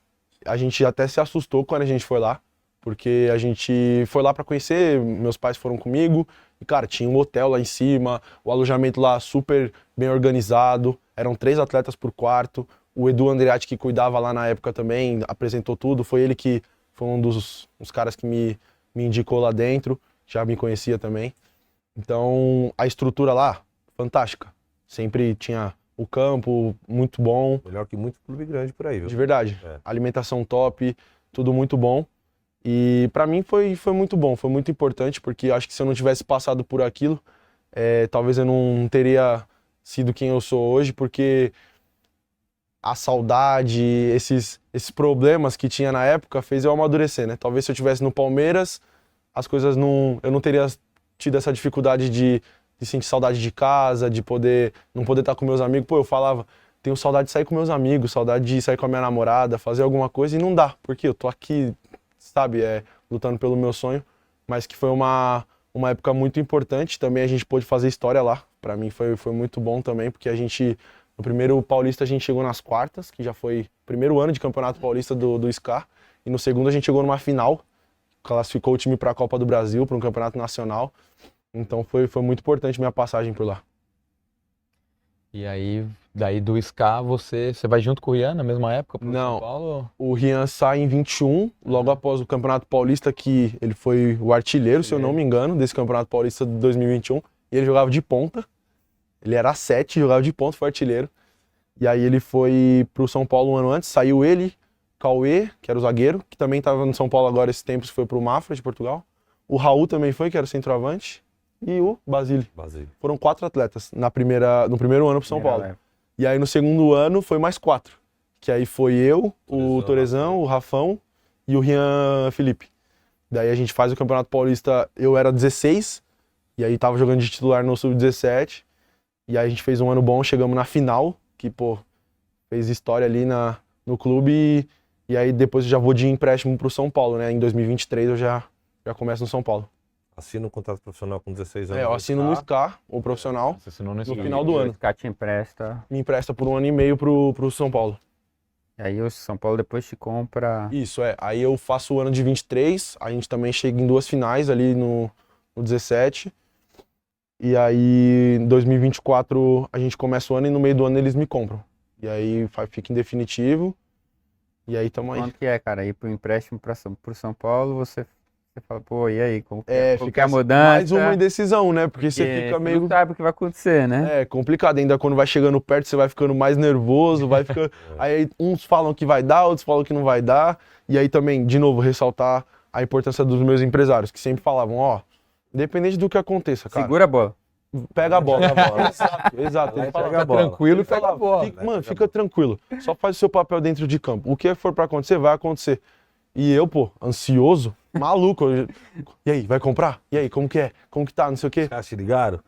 C: a gente até se assustou quando a gente foi lá, porque a gente foi lá para conhecer, meus pais foram comigo, e cara, tinha um hotel lá em cima, o alojamento lá super bem organizado, eram 3 atletas por quarto, o Edu Andreatti que cuidava lá na época também, apresentou tudo, foi ele que foi um dos caras que me indicou lá dentro, já me conhecia também. Então, a estrutura lá, fantástica, sempre tinha o campo muito bom,
D: Melhor que muito clube grande por aí, viu?
C: de verdade.
D: É.
C: Alimentação top, tudo muito bom. E pra mim foi muito bom, foi muito importante, porque acho que se eu não tivesse passado por aquilo, talvez eu não teria sido quem eu sou hoje, porque a saudade, esses problemas que tinha na época fez eu amadurecer, né? Talvez se eu tivesse no Palmeiras, as coisas eu não teria tido essa dificuldade de sentir saudade de casa, de não poder estar com meus amigos. Pô, eu falava, tenho saudade de sair com meus amigos, saudade de sair com a minha namorada, fazer alguma coisa, e não dá, porque eu tô aqui, sabe, lutando pelo meu sonho, mas que foi uma época muito importante. Também a gente pôde fazer história lá, pra mim foi muito bom também, porque no primeiro Paulista a gente chegou nas quartas, que já foi o primeiro ano de Campeonato Paulista do SCA, e no segundo a gente chegou numa final, classificou o time para a Copa do Brasil, para um campeonato nacional. Então foi muito importante minha passagem por lá.
E: E aí, daí do SCA, você vai junto com o Rian na mesma época pro
C: Não.
E: São Paulo?
C: O Rian sai em 21, logo após o Campeonato Paulista, que ele foi o artilheiro, se eu não me engano, desse Campeonato Paulista de 2021. E ele jogava de ponta. Ele era 7, jogava de ponta, foi artilheiro. E aí ele foi pro São Paulo um ano antes, saiu ele, Cauê, que era o zagueiro, que também estava no São Paulo agora esses tempos, foi pro Mafra de Portugal. O Raul também foi, que era o centroavante. E o Basile. Foram 4 atletas no primeiro ano pro São Paulo. E aí no segundo ano foi mais 4. Que aí foi eu, o Torezão, o Rafão e o Rian Felipe. Daí a gente faz o Campeonato Paulista, eu era 16, e aí tava jogando de titular no Sub-17. E aí a gente fez um ano bom, chegamos na final, que, pô, fez história ali no clube. E aí depois eu já vou de empréstimo pro São Paulo, né? Em 2023 eu já começo no São Paulo.
D: Assina um contrato profissional com 16 anos.
C: Eu assino no SCA, o profissional,
E: Você assinou no
C: no
E: SCA.
C: final do ano.
B: O SCA te empresta.
C: Me empresta por 1 ano e meio pro São Paulo.
B: E aí o São Paulo depois te compra.
C: Isso, Aí eu faço o ano de 23, a gente também chega em 2 finais ali no 17. E aí, em 2024, a gente começa o ano e no meio do ano eles me compram. E aí fica em definitivo. E aí tamo aí.
B: Quanto que é, cara? Ir pro empréstimo pro São Paulo, você fala, pô, e aí? Como que
C: É,
B: Como que
C: fica
B: é a mudança?
C: mais uma indecisão, né? Porque você
B: Porque
C: fica
B: você
C: meio.
B: não sabe o que vai acontecer, né?
C: É complicado, ainda quando vai chegando perto, você vai ficando mais nervoso, vai ficando. Aí uns falam que vai dar, outros falam que não vai dar. E aí também, de novo, ressaltar a importância dos meus empresários, que sempre falavam, ó, independente do que aconteça, cara,
B: Segura a bola.
C: pega a bola.
D: Pega a bola.
C: Exato, exato.
D: Vai
C: Ele fala,
D: pegar a bola.
E: Tranquilo e pega a
C: falava,
E: bola.
C: Mano, fica tranquilo. Só faz o seu papel dentro de campo. O que for pra acontecer, vai acontecer. E eu, pô, ansioso, maluco. E aí, vai comprar? E aí, como que é? Como que tá? Não sei o quê.
D: Os caras te ligaram?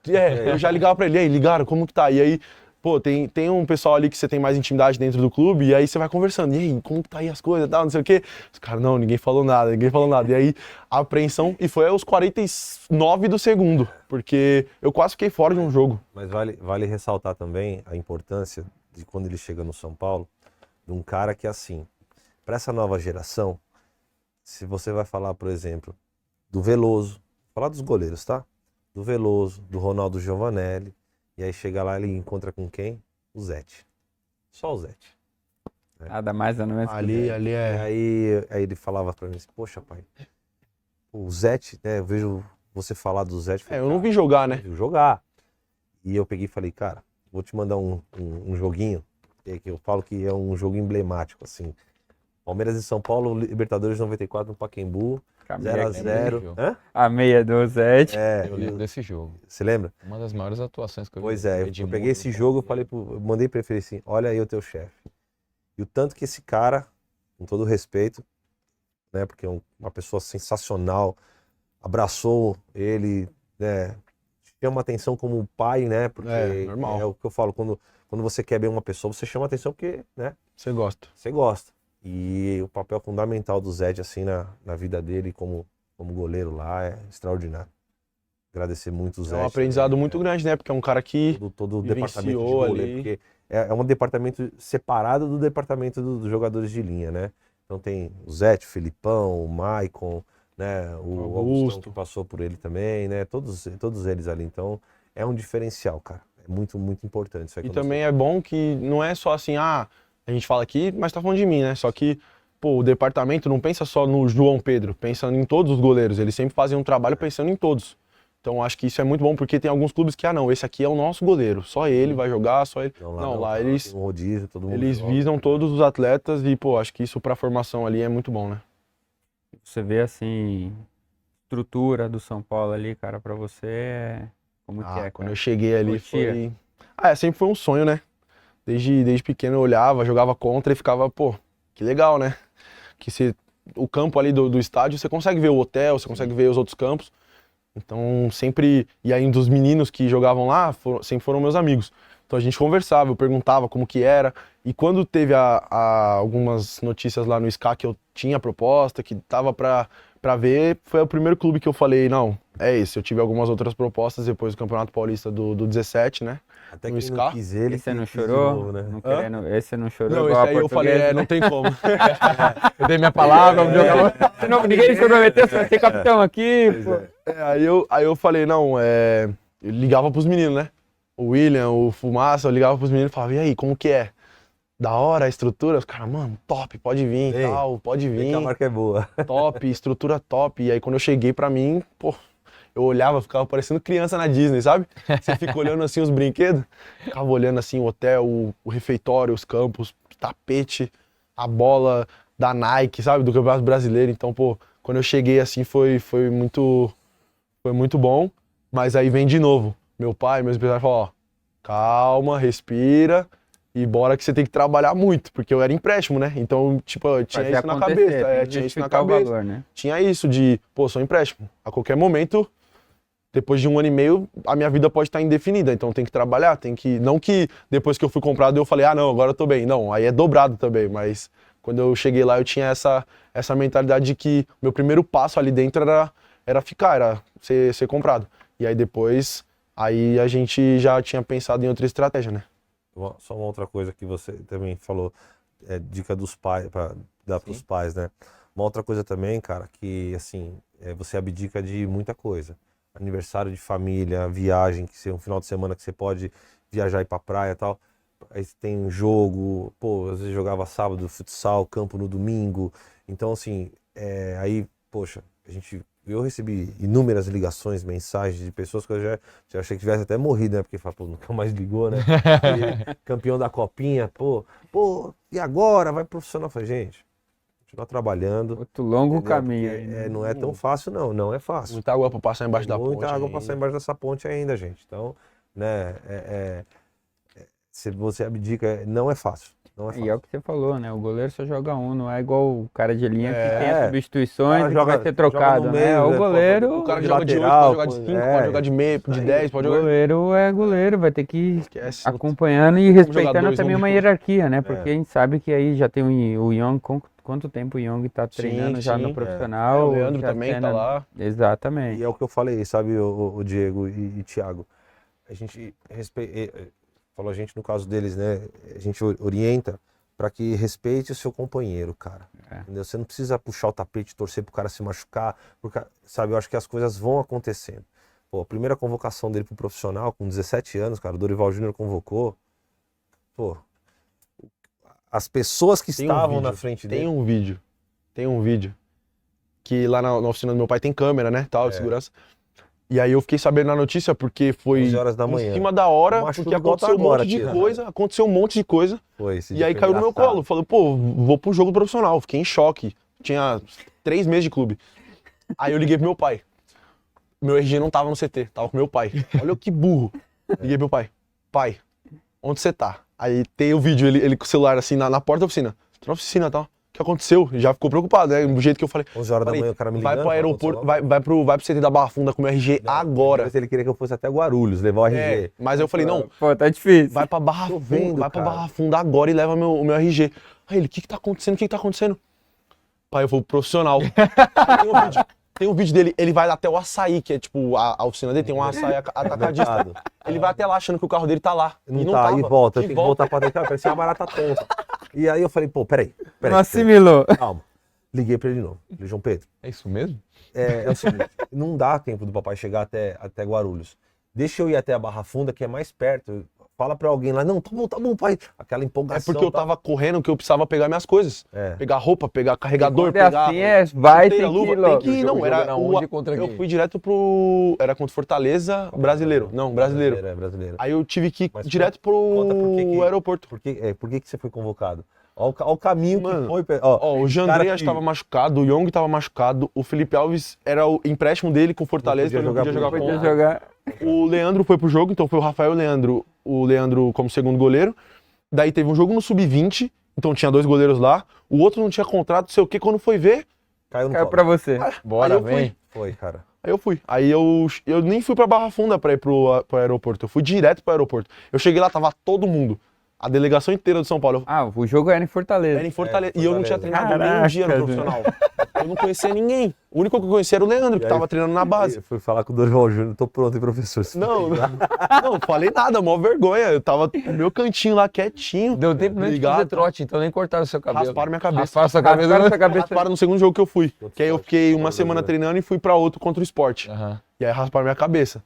C: Eu já ligava pra ele, e aí, ligaram, como que tá? E aí, pô, tem um pessoal ali que você tem mais intimidade dentro do clube, e aí você vai conversando, e aí, como que tá aí as coisas, tal, não sei o quê. Os caras, não, ninguém falou nada. E aí, a apreensão, e foi aos 49 do segundo, porque eu quase fiquei fora de um jogo.
D: Mas vale ressaltar também a importância de quando ele chega no São Paulo, de um cara que, assim, para essa nova geração, se você vai falar, por exemplo, do Veloso, falar dos goleiros, tá? Do Veloso, do Ronaldo Giovanelli, e aí chega lá e ele encontra com quem? O Zete. Só o Zete.
B: Nada mais, nada menos.
C: Ali
D: E
C: é...
D: aí ele falava pra mim assim, poxa, pai, o Zete, né, eu vejo você falar do Zete.
C: eu não vi jogar, né?
D: Viu jogar. E eu peguei e falei, cara, vou te mandar um joguinho, que eu falo que é um jogo emblemático, assim. Palmeiras e São Paulo, Libertadores 94 no Pacaembu, 0x0. Hã?
B: A meia do Zete.
E: Eu lembro desse jogo.
D: Você lembra?
E: Uma das maiores atuações que eu vi.
D: Pois é, eu peguei esse jogo, eu falei eu mandei pra ele, falei assim, olha aí o teu chefe. E o tanto que esse cara, com todo respeito, né, porque é uma pessoa sensacional, abraçou ele, né, chama atenção como pai, né, porque
C: normal.
D: é o que eu falo, quando você quer bem uma pessoa, você chama atenção porque, né,
C: Você gosta.
D: você gosta. E o papel fundamental do Zé, assim, na vida dele como goleiro lá é extraordinário. Agradecer muito o Zé.
C: É um aprendizado muito grande, né? Porque é um cara que
D: todo o departamento de
C: vivenciou
D: goleiro,
C: ali.
D: porque é um departamento separado do departamento dos jogadores de linha, né? Então tem o Zé, o Filipão, o Maicon, né? O Augustão que passou por ele também, né? Todos eles ali. Então é um diferencial, cara. É muito, muito importante isso aí.
C: E também é bom que não é só assim, a gente fala aqui, mas tá falando de mim, né? Só que, pô, o departamento não pensa só no João Pedro, pensando em todos os goleiros. Eles sempre fazem um trabalho pensando em todos. Então acho que isso é muito bom, porque tem alguns clubes que, não, esse aqui é o nosso goleiro, só ele vai jogar, só ele. Não, lá eles,
D: tem um rodízio, todo mundo
C: eles
D: joga.
C: visam todos os atletas e, pô, acho que isso pra formação ali é muito bom, né?
B: Você vê, assim, estrutura do São Paulo ali, cara, pra você, como que é,
C: Quando
B: cara?
C: eu cheguei ali
B: Curtia?
C: foi... sempre foi um sonho, né? Desde pequeno eu olhava, jogava contra e ficava, pô, que legal, né? O campo ali do estádio, você consegue ver o hotel, você consegue ver os outros campos. Então sempre, e aí dos meninos que jogavam lá, sempre foram meus amigos. Então a gente conversava, eu perguntava como que era. E quando teve algumas notícias lá no SCA que eu tinha proposta, que tava pra ver, foi o primeiro clube que eu falei, não, é esse. Eu tive algumas outras propostas depois do Campeonato Paulista do 17, né?
D: Até
C: no
D: que
C: SCA.
D: não quis ele.
B: Esse você não
D: quis de
B: chorou?
D: novo, né?
B: Não querendo, esse você não chorou
C: Não,
B: igual
C: esse aí
B: a
C: eu falei,
B: portuguesa?
C: não tem como.
E: Eu dei minha palavra,
B: Ninguém se comprometeu, você vai ser capitão aqui, pô.
C: Aí eu falei, não, eu ligava pros meninos, né? O William, o Fumaça, eu ligava pros meninos e falava, e aí, como que é? Da hora a estrutura? Os caras, mano, top, pode vir e tal, pode
D: Vem que
C: vir.
D: a marca é boa.
C: Top, estrutura top. E aí quando eu cheguei pra mim, pô, eu olhava, ficava parecendo criança na Disney, sabe? Você fica olhando assim os brinquedos, ficava olhando assim o hotel, o refeitório, os campos, tapete, a bola da Nike, sabe? Do Campeonato Brasileiro. Então, pô, quando eu cheguei assim foi muito bom. Mas aí vem de novo. Meu pai, meus empresários falaram, ó, calma, respira e bora que você tem que trabalhar muito, porque eu era empréstimo, né? Então, tipo, eu tinha
B: Fazer
C: isso na
B: acontecer,
C: cabeça.
B: tem que
C: Tinha isso na
B: justificar o
C: cabeça.
B: valor, né?
C: Tinha isso de, pô, sou empréstimo. A qualquer momento, depois de 1 ano e meio, a minha vida pode estar indefinida. Então tem que trabalhar, tem que... Não que depois que eu fui comprado eu falei, não, agora eu tô bem. Não, aí é dobrado também. Mas quando eu cheguei lá, eu tinha essa mentalidade de que meu primeiro passo ali dentro era ficar, era ser comprado. E aí depois, aí a gente já tinha pensado em outra estratégia, né?
D: Só uma outra coisa que você também falou, dica dos pais, para dar pros pais, né? Uma outra coisa também, cara, que assim, você abdica de muita coisa. aniversário de família, viagem, que seja um final de semana que você pode viajar e ir pra praia e tal. Aí tem um jogo, pô, às vezes jogava sábado, futsal, campo no domingo. Então, assim, aí, poxa, eu recebi inúmeras ligações, mensagens de pessoas que eu já achei que tivesse até morrido, né? Porque fala, pô, nunca mais ligou, né? E campeão da copinha, pô, e agora? Vai profissional. Eu falei, gente, continuar trabalhando.
B: Outro longo
D: entendeu?
B: caminho
D: Porque,
B: aí, né?
D: não é tão fácil, não é fácil.
C: Muita água pra passar embaixo da ponte.
D: Muita água
C: ainda.
D: passar embaixo dessa ponte ainda, gente. Então, né, se você abdica, não é fácil. Não é
B: E é o
D: fácil.
B: que você falou, né? O goleiro só joga um, não é igual o cara de linha que tem
D: É.
B: as substituições
D: O cara
B: e que
D: joga-
B: vai ser trocado,
D: joga no
B: né?
D: meio,
B: O
D: né?
B: goleiro,
C: O cara
D: De
C: joga de 8,
D: lateral,
C: pode jogar de 5,
D: é,
C: pode jogar de meio, de 10, pode jogar.
B: goleiro é goleiro, vai ter que
C: Esquece.
B: acompanhando e
C: jogar
B: respeitando
C: dois,
B: também
C: vamos
B: uma
C: jogar.
B: hierarquia, né? Porque a gente sabe que aí já tem o Young, quanto tempo o Young tá treinando já
C: sim,
B: no
C: é.
B: profissional.
C: O Leandro
B: já
C: também tá lá.
B: Exatamente.
D: E é o que eu falei, sabe, o Diego e Thiago. A gente falou a gente no caso deles, né? A gente orienta para que respeite o seu companheiro, cara. Entendeu? Você não precisa puxar o tapete, torcer pro cara se machucar, porque, sabe, eu acho que as coisas vão acontecendo. Pô, a primeira convocação dele pro profissional, com 17 anos, cara, o Dorival Júnior convocou. Pô, as pessoas que
C: Tem um
D: estavam
C: vídeo,
D: na frente dele.
C: Tem um vídeo que lá na oficina do meu pai tem câmera, né, tal, de segurança. E aí eu fiquei sabendo na notícia porque foi
D: 11 horas da manhã.
C: em cima da hora,
D: Machuca
C: porque
D: igual tá
C: aconteceu um
D: agora
C: monte de
D: aqui, né?
C: coisa, aconteceu um monte de coisa.
D: Foi, esse
C: E
D: dia
C: aí
D: foi
C: caiu no meu
D: engraçado.
C: colo. Falei, pô, vou pro jogo profissional. Fiquei em choque. Tinha 3 meses de clube. Aí eu liguei pro meu pai. Meu RG não tava no CT, tava com meu pai. Olha que burro. Liguei pro meu pai. Pai, onde você tá? Aí tem o vídeo, ele com o celular assim na porta da oficina. Tô na oficina e tal. O que aconteceu? Já ficou preocupado, né? Do jeito que eu falei.
D: 11 horas da
C: Falei,
D: manhã o cara me
C: vai
D: ligando.
C: pro aeroporto, vai pro CT da Barra Funda com o meu RG agora.
D: Ele queria que eu fosse até Guarulhos, levar o RG.
C: É, mas eu falei, não,
B: Pô, tá difícil.
C: vai pra Barra
D: Tô
C: Funda,
D: vendo,
C: vai pra
D: cara.
C: Barra Funda agora e leva o meu RG. Aí ele, o que tá acontecendo? O que tá acontecendo? Pai, eu vou pro profissional. Tem um vídeo dele, ele vai até o Açaí, que é tipo, a oficina dele tem um açaí atacadista. Ele vai até lá achando que o carro dele tá lá.
D: Não
C: e não
D: tá,
C: tava.
D: e volta,
C: E
D: tem que voltar pra dentro, parecia uma barata tonta. E aí eu falei, pô, peraí.
B: Não assimilou.
D: Calma. Liguei pra ele de novo. Falei, João Pedro,
E: É isso mesmo?
D: é o seguinte, não dá tempo do papai chegar até Guarulhos. Deixa eu ir até a Barra Funda, que é mais perto. Fala pra alguém lá, não, tá bom, pai. Aquela
C: É
D: empolgação.
C: porque eu tava correndo que eu precisava pegar minhas coisas.
D: É.
C: Pegar roupa, pegar carregador,
B: Quando é
C: pegar
B: assim, vai,
C: chuteira,
B: tem que ir
C: luva,
B: logo.
C: tem que ir. Não,
E: jogo
C: era
E: era onde e contra
C: eu
E: quem?
C: fui direto pro... Era contra Fortaleza, brasileiro. Não, brasileiro.
D: É brasileiro.
C: Aí eu tive que ir
D: Mas
C: direto
D: conta por que que-
C: pro aeroporto.
D: Por que você foi convocado? Olha o caminho
C: Mano,
D: que foi. Ó,
C: Ó, o Jandrei acho que tava machucado, o Young tava machucado, o Felipe Alves era o empréstimo dele com o Fortaleza,
D: Não
C: então
D: podia
C: ele não
D: jogar
C: podia
D: por
C: jogar
B: Podia
C: contra.
B: jogar.
C: O Leandro foi pro jogo, então foi o Rafael e o Leandro como segundo goleiro. Daí teve um jogo no Sub-20, então tinha 2 goleiros lá. O outro não tinha contrato, não sei o que, quando foi ver,
D: Caiu no
B: Caiu
D: colo.
B: pra você.
E: Bora,
C: aí eu
E: vem.
D: Foi, cara.
C: Aí eu fui. Aí eu nem fui pra Barra Funda pra ir pro aeroporto, eu fui direto pro aeroporto. Eu cheguei lá, tava todo mundo. A delegação inteira do São Paulo.
B: Ah, o jogo era em Fortaleza.
C: Era em Fortaleza.
D: É,
C: E eu não tinha
D: Fortaleza.
C: treinado nem um dia no
B: Caraca,
C: profissional. Eu não conhecia ninguém. O único que eu conhecia era o Leandro, que
D: E aí-
C: tava treinando na base.
D: Eu fui falar com o Dorival Júnior, tô pronto, hein, professor?
C: Não falei nada, mó vergonha. Eu tava no meu cantinho lá, quietinho.
E: Deu tempo nem de
C: Ligado,
E: fazer trote, então nem cortaram o seu cabelo.
C: Rasparam minha cabeça.
E: Rasparam sua cabeça.
B: Rasparam sua cabeça.
C: Rasparam no segundo jogo que eu fui. Que aí eu fiquei uma
D: Outro
C: semana
D: jogo.
C: treinando e fui pra outro contra o esporte.
E: Aham.
C: E aí rasparam minha cabeça.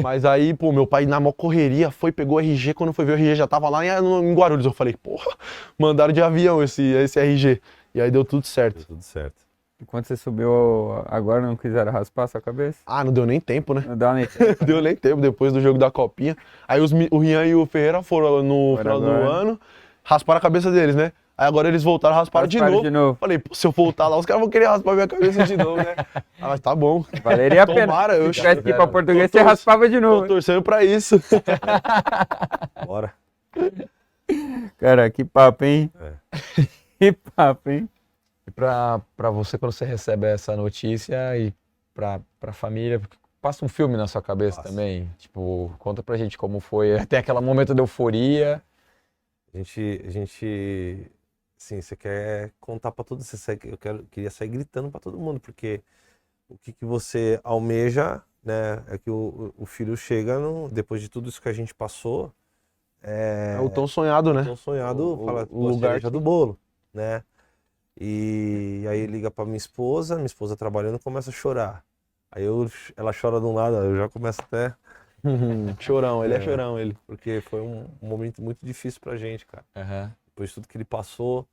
C: Mas aí, pô, meu pai na mó correria foi, pegou o RG. Quando foi ver o RG já tava lá em Guarulhos. Eu falei, porra, mandaram de avião esse RG. E aí deu tudo
D: Deu
C: certo.
D: tudo certo.
B: E quando você subiu agora, não quiseram raspar a sua cabeça?
C: Ah, não deu nem tempo, né?
B: Não dá nem
C: Não deu nem tempo depois do jogo da Copinha. Aí o Rian e o Ferreira foram no
B: Foram
C: final do
B: agora.
C: ano, rasparam a cabeça deles, né? Aí agora eles voltaram, rasparam de
B: Rasparam
C: novo.
B: de novo.
C: Falei, pô, se eu voltar lá, os caras vão querer raspar minha cabeça de novo, né? Ah, mas tá bom.
B: Valeria a pena.
C: Tomara, eu
B: Se tivesse que ir pra português,
C: Tô
B: você
C: tor-
B: raspava de
C: Tô
B: novo.
C: torcendo pra isso.
D: Bora.
B: Cara, que papo, hein?
D: É.
B: Que papo, hein?
E: E pra você, quando você recebe essa notícia e pra família, passa um filme na sua cabeça
D: Passa.
E: também. Tipo, conta pra gente como foi. Tem aquele momento de euforia.
D: A gente, assim, você quer contar pra todo mundo, queria sair gritando pra todo mundo, porque o que você almeja, né, é que o filho chega, depois de tudo isso que a gente passou,
C: É o tão sonhado, né?
D: tão sonhado, fala,
C: o
D: pô, a
C: lugar
D: cereja do bolo, né? E aí liga pra minha esposa trabalhando começa a chorar. Aí ela chora de um lado, eu já começo até...
C: Chorão, ele é chorão, ele.
D: Porque foi um momento muito difícil pra gente, cara.
E: Aham.
D: Depois de tudo que ele passou,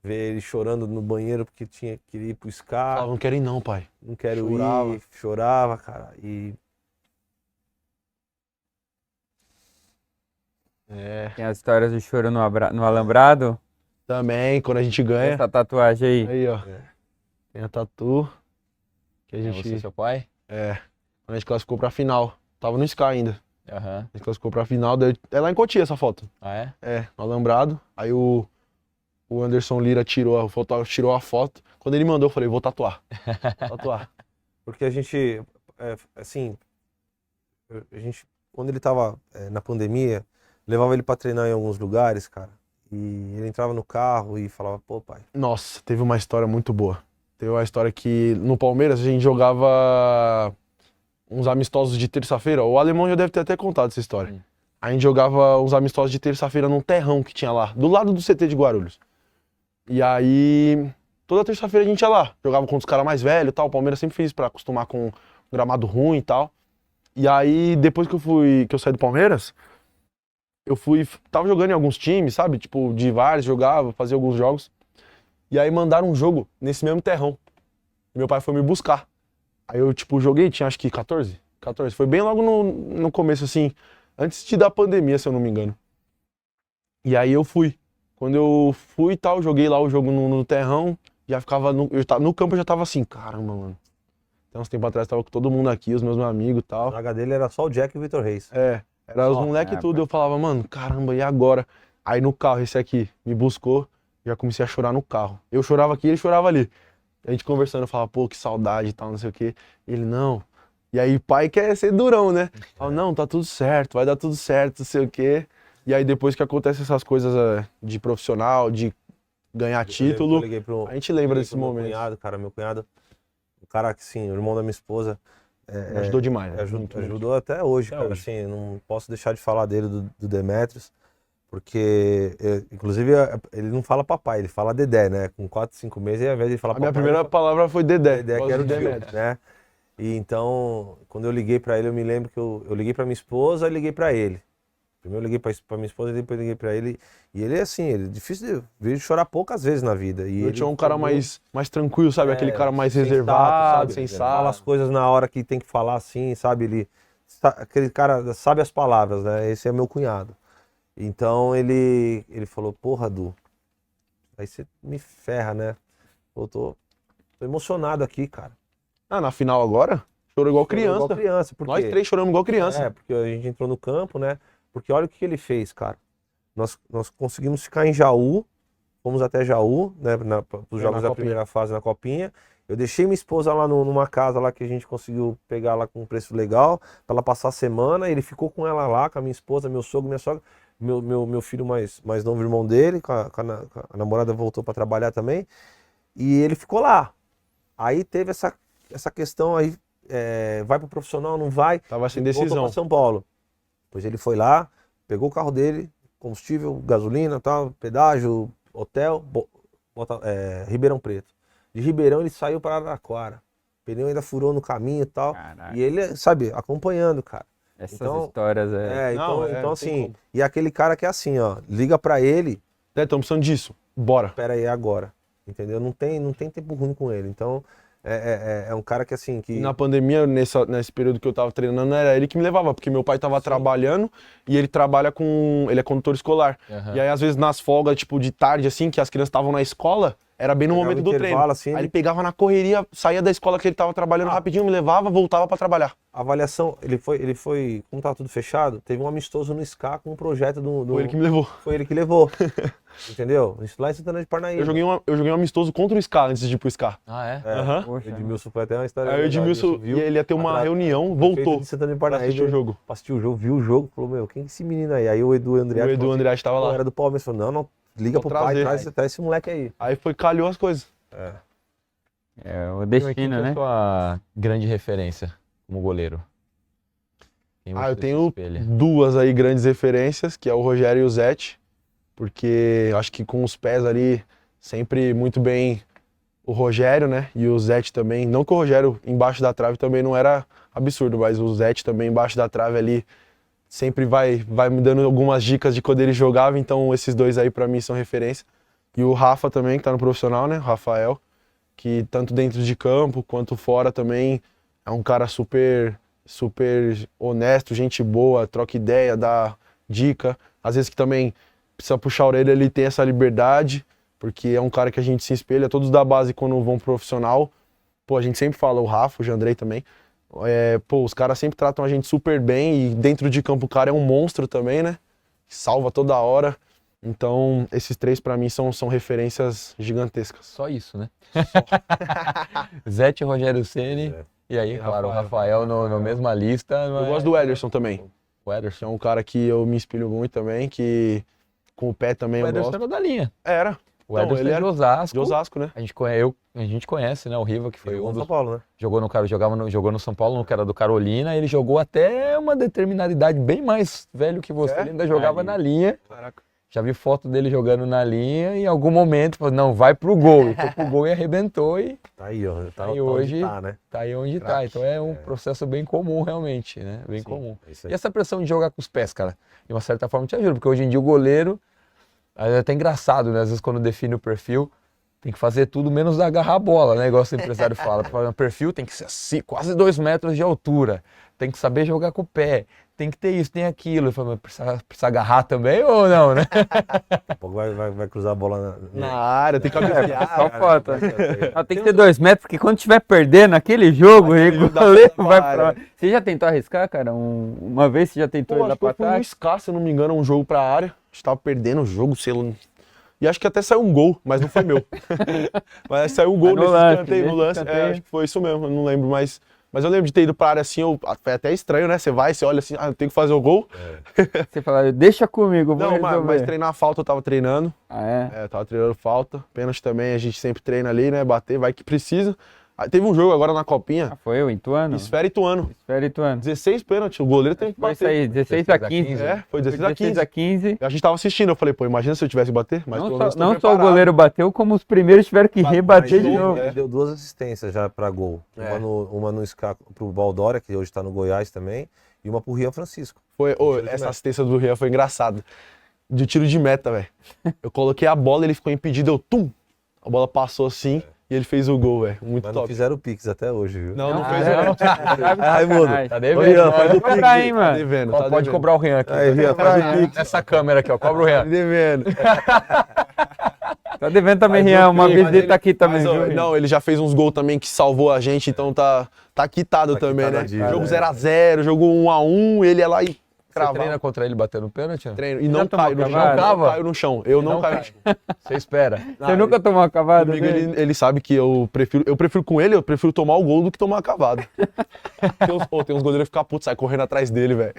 D: ver ele chorando no banheiro porque queria ir pro SCAR,
C: Falava, não quero ir não, pai.
D: não quero
C: chorava.
D: ir, chorava, cara. E
B: Tem as histórias do choro no alambrado.
C: Também, quando a gente ganha.
B: Essa tatuagem aí.
C: Aí, ó.
D: É.
C: Tem a tatu. Que a
E: É
C: gente.
E: você e seu pai?
C: Quando a gente classificou pra final. Tava no SCAR ainda.
E: Aham.
C: A gente classificou pra final. É lá em Cotia essa foto.
E: Ah, é?
C: No Alambrado. Aí o Anderson Lira tirou, o fotógrafo tirou a foto. Quando ele mandou, eu falei, vou tatuar. Tatuar.
D: porque a gente, assim, a gente, quando ele tava na pandemia, levava ele pra treinar em alguns lugares, cara. E ele entrava no carro e falava, pô, pai.
C: Nossa, teve uma história muito boa. Teve uma história que no Palmeiras a gente jogava uns amistosos de terça-feira. O Alemão já deve ter até contado essa história. A gente jogava uns amistosos de terça-feira num terrão que tinha lá, do lado do CT de Guarulhos. E aí, toda terça-feira a gente ia lá, jogava com os caras mais velhos e tal. O Palmeiras sempre fez isso pra acostumar com um gramado ruim e tal. E aí, depois que eu saí do Palmeiras, tava jogando em alguns times, sabe? Tipo, de vários, jogava, fazia alguns jogos. E aí mandaram um jogo nesse mesmo terrão. E meu pai foi me buscar. Aí eu, tipo, joguei, tinha acho que 14. Foi bem logo no começo, assim, antes da pandemia, se eu não me engano. E aí eu fui. Quando eu fui e tal, joguei lá o jogo no terrão, já ficava no campo, eu já tava assim, caramba, mano. Então, uns tempos atrás, tava com todo mundo aqui, os meus amigos e
D: A
C: tal.
D: zaga dele era só o Jack e o Vitor Reis.
C: Era os
D: Só,
C: moleques e tudo, eu falava, mano, caramba, e agora? Aí no carro, esse aqui me buscou, já comecei a chorar no carro. Eu chorava aqui, ele chorava ali. A gente conversando, eu falava, pô, que saudade e tal, não sei o quê. Ele, não. E aí pai quer ser durão, né? Fala, não, tá tudo certo, vai dar tudo certo, não sei o quê. E aí depois que acontecem essas coisas de profissional, de ganhar título,
D: Eu liguei
C: a gente lembra desse
D: meu
C: momento.
D: cunhado, cara, meu cunhado, o cara que, sim, o irmão da minha esposa,
C: Me ajudou demais. né?
D: ajudou até hoje,
C: Até
D: cara,
C: hoje.
D: assim, não posso deixar de falar dele, do Demetrios, porque, inclusive, ele não fala papai, ele fala Dedé, né, com 4, 5 meses, e ao invés de ele falar
C: A minha
D: papai,
C: primeira palavra foi Dedé.
D: Dedé, que
C: gosto
D: era o
C: de
D: tio,
C: Demetrio.
D: né, e então, quando eu liguei pra ele, eu me lembro que eu liguei pra minha esposa e liguei pra ele. Primeiro eu liguei pra minha esposa e depois eu liguei pra ele. E ele é assim, ele é difícil de ver ele chorar poucas vezes na vida. E
C: Eu
D: ele
C: tinha um cara
D: falou,
C: mais tranquilo, sabe? Aquele cara mais
D: sensato,
C: reservado,
D: sabe?
C: sensato.
D: Fala as coisas na hora que tem que falar assim, sabe? Aquele cara sabe as palavras, né? Esse é meu cunhado. Então ele falou, porra, Du, aí você me ferra, né? Eu tô emocionado aqui, cara.
C: Ah, na final agora? Chorou igual
D: Chorou
C: criança.
D: igual criança, porque...
C: Nós três choramos igual criança.
D: porque a gente entrou no campo, né? Porque olha o que ele fez, cara. Nós conseguimos ficar em Jaú, fomos até Jaú, né, os jogos da primeira fase na Copinha. Eu deixei minha esposa lá numa casa lá que a gente conseguiu pegar lá com um preço legal, para ela passar a semana. Ele ficou com ela lá, com a minha esposa, meu sogro, minha sogra, meu filho mais novo, irmão dele, a namorada voltou para trabalhar também. E ele ficou lá. Aí teve essa questão aí, vai pro profissional, não vai?
C: Tava sem
D: Voltou
C: decisão.
D: para São Paulo. Depois ele foi lá, pegou o carro dele, combustível, gasolina, tal, pedágio, hotel, Ribeirão Preto. De Ribeirão ele saiu para Araraquara. O pneu ainda furou no caminho e tal.
B: Caraca.
D: E ele, sabe, acompanhando, cara.
B: Essas
D: Então,
B: histórias
C: Não,
D: então
C: não tem
D: assim,
C: como.
D: e aquele cara que é assim, ó, liga pra ele,
C: Estamos precisando disso. Bora.
D: pera aí, é agora. Entendeu? Não tem tempo ruim com ele. Então, é um cara que assim, que...
C: E na pandemia, nesse período que eu tava treinando, era ele que me levava, porque meu pai tava trabalhando e ele trabalha ele é condutor escolar.
E: Aham.
C: E aí, às vezes, nas folgas, tipo, de tarde, assim, que as crianças estavam na escola, era bem no
D: Pegava
C: momento do treino.
D: intervalo, assim,
C: Aí ele
D: ele-
C: pegava na correria, saía da escola que ele tava trabalhando rapidinho, me levava, voltava pra trabalhar.
D: A avaliação, ele foi, como tava tudo fechado, teve um amistoso no SCAR com um projeto do...
C: Foi ele que me levou.
D: Foi ele que levou. Entendeu? Isso lá em Santana de Parnaíba.
C: Eu joguei um amistoso contra o SCAR antes de ir pro SCAR.
E: Ah, é?
C: Aham.
D: O Edmilson foi até uma história.
C: Aí o
D: legal,
C: Edmilson
D: viu?
C: ele ia ter uma
D: Atra-
C: reunião,
D: o prefeito
C: voltou
D: de Santana de
C: pra
D: Parnaíba.
C: assistir o jogo.
D: Assistiu o jogo, viu o jogo, falou, meu, quem é esse menino aí? Aí o Edu Andreatti
C: O Edu
D: falou assim,
C: Andreatti tava
D: "Pô,
C: lá.
D: era do Palmeiras, falou, não, liga
C: Vou
D: pro pai,
C: trazer.
D: traz esse moleque aí.
C: Aí calhou as coisas.
B: é o
E: Quem
B: destino,
E: é a
B: né?
E: sua grande referência como goleiro? Quem
C: Ah,
E: você
C: eu
E: se
C: tenho
E: espelha?
C: duas aí grandes referências, que é o Rogério e o Zete, porque eu acho que com os pés ali, sempre muito bem o Rogério, né? E o Zete também. Não que o Rogério embaixo da trave também não era absurdo, mas o Zete também embaixo da trave ali sempre vai me dando algumas dicas de quando ele jogava, então esses dois aí pra mim são referência. E o Rafa também, que tá no profissional, né? O Rafael, que tanto dentro de campo quanto fora também é um cara super honesto, gente boa, troca ideia, dá dica. Às vezes que também precisa puxar a orelha, ele tem essa liberdade, porque é um cara que a gente se espelha, todos da base quando vão pro profissional. Pô, a gente sempre fala, o Rafa, o Jandrei também, pô, os caras sempre tratam a gente super bem e dentro de campo o cara é um monstro também, né? Salva toda hora. Então, esses três pra mim são referências gigantescas.
A: Só isso, né?
E: Zete, Rogério Ceni e aí, claro, o Rafael na mesma lista.
C: Eu gosto do Ederson também.
E: O Ederson.
C: Que é um cara que eu me espelho muito também, que com o pé também
E: O
C: eu
E: Ederson
C: gosto.
E: era da linha.
C: Era.
E: O
C: Então,
E: Ederson
C: ele
E: é
C: era
E: de Osasco.
C: de Osasco, né?
E: A gente conhece, né? O Riva, que foi
D: Jogou
E: um
D: no
E: dos...
D: São Paulo, né?
E: Jogou no São Paulo, no que era do Carolina. Ele jogou até uma determinada idade, bem mais velho que você.
C: É?
E: Ele ainda jogava na linha.
C: Caraca.
E: Já vi foto dele jogando na linha e em algum momento falou, não, vai pro gol. E foi pro gol e arrebentou e
D: Tá aí, ó. Tá,
E: aí
D: tá
E: hoje
D: onde tá, né?
E: tá aí onde tá.
C: Craque.
E: Então é um processo bem comum realmente, né? Bem
D: Sim,
E: comum.
D: é isso aí.
E: E essa pressão de jogar com os pés, cara, de uma certa forma te ajuda, porque hoje em dia o goleiro, é até engraçado, né? Às vezes quando define o perfil, tem que fazer tudo menos agarrar a bola, né? Igual o empresário fala. Para fazer um perfil tem que ser assim, quase 2 metros de altura. Tem que saber jogar com o pé. Tem que ter isso, tem aquilo. Eu falo, mas precisa agarrar também ou não, né?
D: Daqui a pouco vai cruzar a bola
C: Na área, tem que cabecear.
B: Só falta.
D: É.
B: Ela tem que ter 2 metros, porque quando estiver perdendo aquele jogo,
C: Aquele
B: o
C: dá
B: goleiro
C: pra
B: vai
C: área.
B: pra... Você já tentou arriscar, cara? Uma vez você já tentou
C: Pô,
B: ir lá
C: acho que
B: pra
C: eu fui no
B: ataque?
C: Scar, se eu não me engano, um jogo pra área. A gente tava perdendo o jogo, sei lá. E acho que até saiu um gol, mas não foi meu. Mas saiu um gol
B: no
C: nesse
B: lance,
C: escanteio, no
B: nesse
C: lance.
B: escanteio.
C: Acho que foi isso mesmo, eu não lembro mais. Mas eu lembro de ter ido pra área assim, foi até estranho, né? Você vai, você olha assim, eu tenho que fazer o gol.
B: Você fala, deixa comigo, eu vou
C: Não, mas
B: resolver.
C: treinar falta eu tava treinando.
B: Ah, é?
C: Eu tava treinando falta. Pênalti também, a gente sempre treina ali, né? Bater, vai que precisa. Aí teve um jogo agora na Copinha,
B: Ah, foi eu, Ituano?
C: Esfera e Ituano.
B: Esfera Ituano.
C: 16 pênaltis, o goleiro tem que
B: Foi
C: bater.
B: isso aí, 16 a 15.
C: É, foi 16 a
B: 16
C: 15.
B: a 15.
C: A gente tava assistindo, eu falei, pô, imagina se eu tivesse que bater, mas pelo menos tô
B: Não só o
C: preparado.
B: goleiro bateu, como os primeiros tiveram que rebater de
C: novo,
B: novo.
D: Ele deu 2 assistências já pra gol.
C: É.
D: Uma no Scar pro Baldória, que hoje tá no Goiás também, e uma pro Rian Francisco.
C: Foi,
D: Tiro de
C: essa
D: meta.
C: assistência do Rian foi engraçada. De tiro de meta, velho. Eu coloquei a bola, ele ficou impedido, eu tum! A bola passou assim e ele fez o gol, velho. Muito
D: Mas não
C: top.
D: fizeram o Pix até hoje, viu?
C: Não
B: Ah,
C: fez
B: é?
C: não.
D: Ai, mudo.
E: Tá
D: Ô,
E: devendo.
D: Rian, faz
E: né?
D: o
B: Cobra aí,
C: Tá
B: mano.
C: devendo,
E: Pode
C: devendo.
E: cobrar o Rian aqui.
D: Aí, Rian, faz o Pix.
E: Nessa câmera aqui, ó. Cobra o Rian.
C: Tá devendo.
B: Tá devendo também,
E: Mas
B: Rian,
E: o
B: uma
E: Pix,
B: visita aqui também,
C: Mas, ó,
B: viu, Rian?
C: não, ele já fez uns gols também que salvou a gente, então tá quitado
D: Tá
C: também,
D: quitado
C: né?
D: a dívida,
C: Jogo
D: é.
C: 0x0, jogo 1x1, ele ia lá e
E: Você
C: cravava.
E: treina contra ele batendo pênalti? Não?
C: Treino. E não
B: tomou
C: caiu no chão.
B: cavalo?
C: Não
E: Cava?
C: caiu no chão. Eu não
E: Não
C: caio
E: cai.
C: no chão.
E: Você espera.
B: Você nunca tomou uma cavada
C: Comigo,
B: dele?
C: ele sabe que eu prefiro com ele, eu prefiro tomar o gol do que tomar a cavada. Tem uns goleiros que ficam putos, sai correndo atrás dele, velho.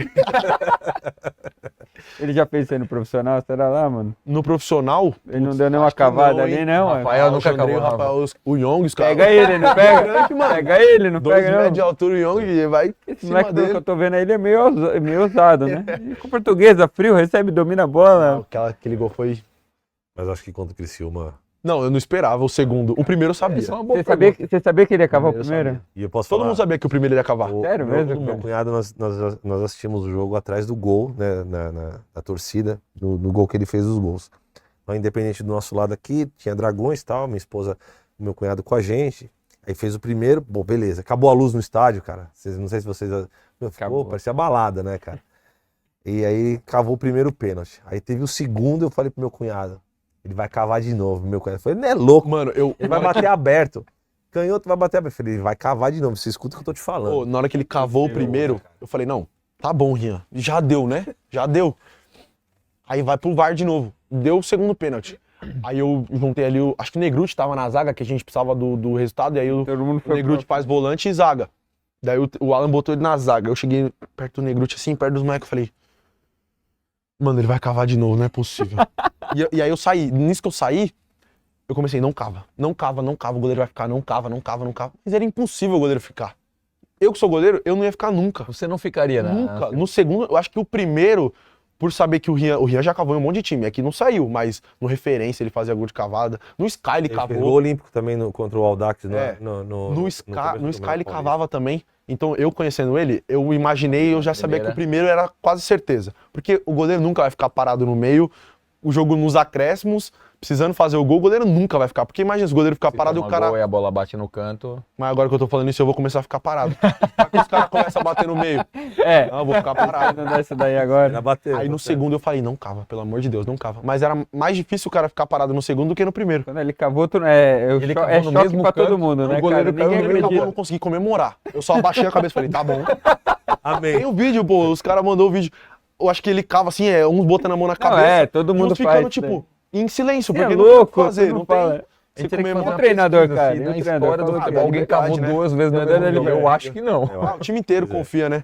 B: Ele já fez isso aí no profissional? Será lá, mano?
C: No profissional,
B: Ele não deu nenhuma
C: acho que
B: cavada
C: não,
B: ali,
C: hein?
B: não?
E: Rafael
B: ué?
E: nunca
C: o Jandrei,
E: acabou,
C: o Rafael, o Young, os caras.
B: Pega ele, não pega?
C: grande, mano.
B: Pega ele, não
C: 2
B: pega,
C: metros de
B: não?
C: altura, o Young, e vai
B: Esse
C: em
B: moleque
C: cima
B: pelo que
C: dele.
B: eu tô vendo aí, ele é meio ousado, né? E com portuguesa, frio, recebe, domina a bola.
C: Aquele gol foi...
D: Mas acho que contra o Criciúma...
C: Não, eu não esperava o segundo. O primeiro eu sabia.
E: Essa é uma boa
B: Você sabia que ele ia cavar o
C: Primeiro eu
B: primeiro?
D: E eu posso
C: Todo
D: falar...
C: mundo sabia que o primeiro ele ia cavar.
B: Sério mesmo,
D: Meu
B: cara?
D: cunhado, nós assistimos o jogo atrás do gol, né, na torcida, no gol que ele fez os gols. Então, independente do nosso lado aqui, tinha dragões e tal, minha esposa, meu cunhado com a gente. Aí fez o primeiro, bom, beleza. Acabou a luz no estádio, cara. Não sei se vocês... Meu,
B: Acabou.
D: ficou, parecia balada, né, cara? E aí cavou o primeiro pênalti. Aí teve o segundo, eu falei pro meu cunhado, ele vai cavar de novo. Meu cunhado falou, ele não é louco,
C: Mano,
D: ele vai bater aberto. Canhoto vai bater aberto. Eu falei, ele vai cavar de novo, você escuta o que eu tô te falando.
C: Ô, na hora que ele cavou o primeiro, eu falei, não, tá bom, Rian. Já deu, né? Já deu. Aí vai pro VAR de novo. Deu o segundo pênalti. Aí eu juntei ali, acho que o Negruti tava na zaga, que a gente precisava do resultado, e aí o
B: Todo mundo
C: O
B: foi
C: Negruti faz volante e zaga. Daí o Alan botou ele na zaga. Eu cheguei perto do Negruti, assim, perto dos moleques, eu falei... Mano, ele vai cavar de novo, não é possível. e aí eu saí. Nisso que eu saí, eu comecei, não cava, não cava, não cava, o goleiro vai ficar, não cava, não cava, não cava. Mas era impossível o goleiro ficar. Eu que sou goleiro, eu não ia ficar nunca.
E: Você não ficaria, né?
C: Nunca. No segundo, eu acho que o primeiro, por saber que o Rian já cavou em um monte de time. Aqui não saiu, mas no referência ele fazia gol de cavada. No Sky ele
D: Ele fez
C: cavou.
D: gol olímpico também contra o Audax,
C: É.
D: no
C: Sky ele cavava também. Então, eu conhecendo ele, eu imaginei, eu já sabia que o primeiro era quase certeza. Porque o goleiro nunca vai ficar parado no meio, o jogo nos acréscimos, precisando fazer o gol, o goleiro nunca vai ficar. Porque imagina, se o goleiro ficar parado e o cara...
A: Gol e a bola bate no canto.
C: Mas agora que eu tô falando isso, eu vou começar a ficar parado. Pra que os caras começam a bater no meio? Não, eu vou ficar parado.
B: Não dessa daí agora.
C: Aí no segundo eu falei, não cava, pelo amor de Deus, não cava. Mas era mais difícil o cara ficar parado no segundo do que no primeiro.
B: Quando ele cavou,
A: Ele cavou no
B: choque
A: mesmo
B: pra todo
A: canto,
B: mundo, né,
C: O goleiro
B: cara?
C: caiu,
B: Ninguém
C: ele cavou, eu
B: acredita.
C: não consegui comemorar. Eu só abaixei a cabeça e falei, tá bom.
D: Amém.
C: Tem o vídeo, pô, os caras mandou o vídeo. Eu acho que ele cava assim, uns botando a mão na cabeça.
B: Todo
C: e
B: mundo
C: uns ficando,
B: faz.
C: tipo, em silêncio,
B: Você
C: porque
B: é
C: não tem o
B: louco,
C: que fazer,
B: você
C: não
B: não
C: tem.
B: fala.
C: Você
A: teria que fazer
C: comemora.
A: uma
B: treinador,
A: pesquisa,
B: cara,
A: assim,
B: e o
A: na
B: treinador
A: história do
B: falou que
A: futebol,
C: é
A: alguém
C: liberdade,
A: cavou
C: né?
A: 2 vezes na
B: Verdade,
A: vida. Eu
B: liberdade.
A: acho que não.
C: O time inteiro confia, né?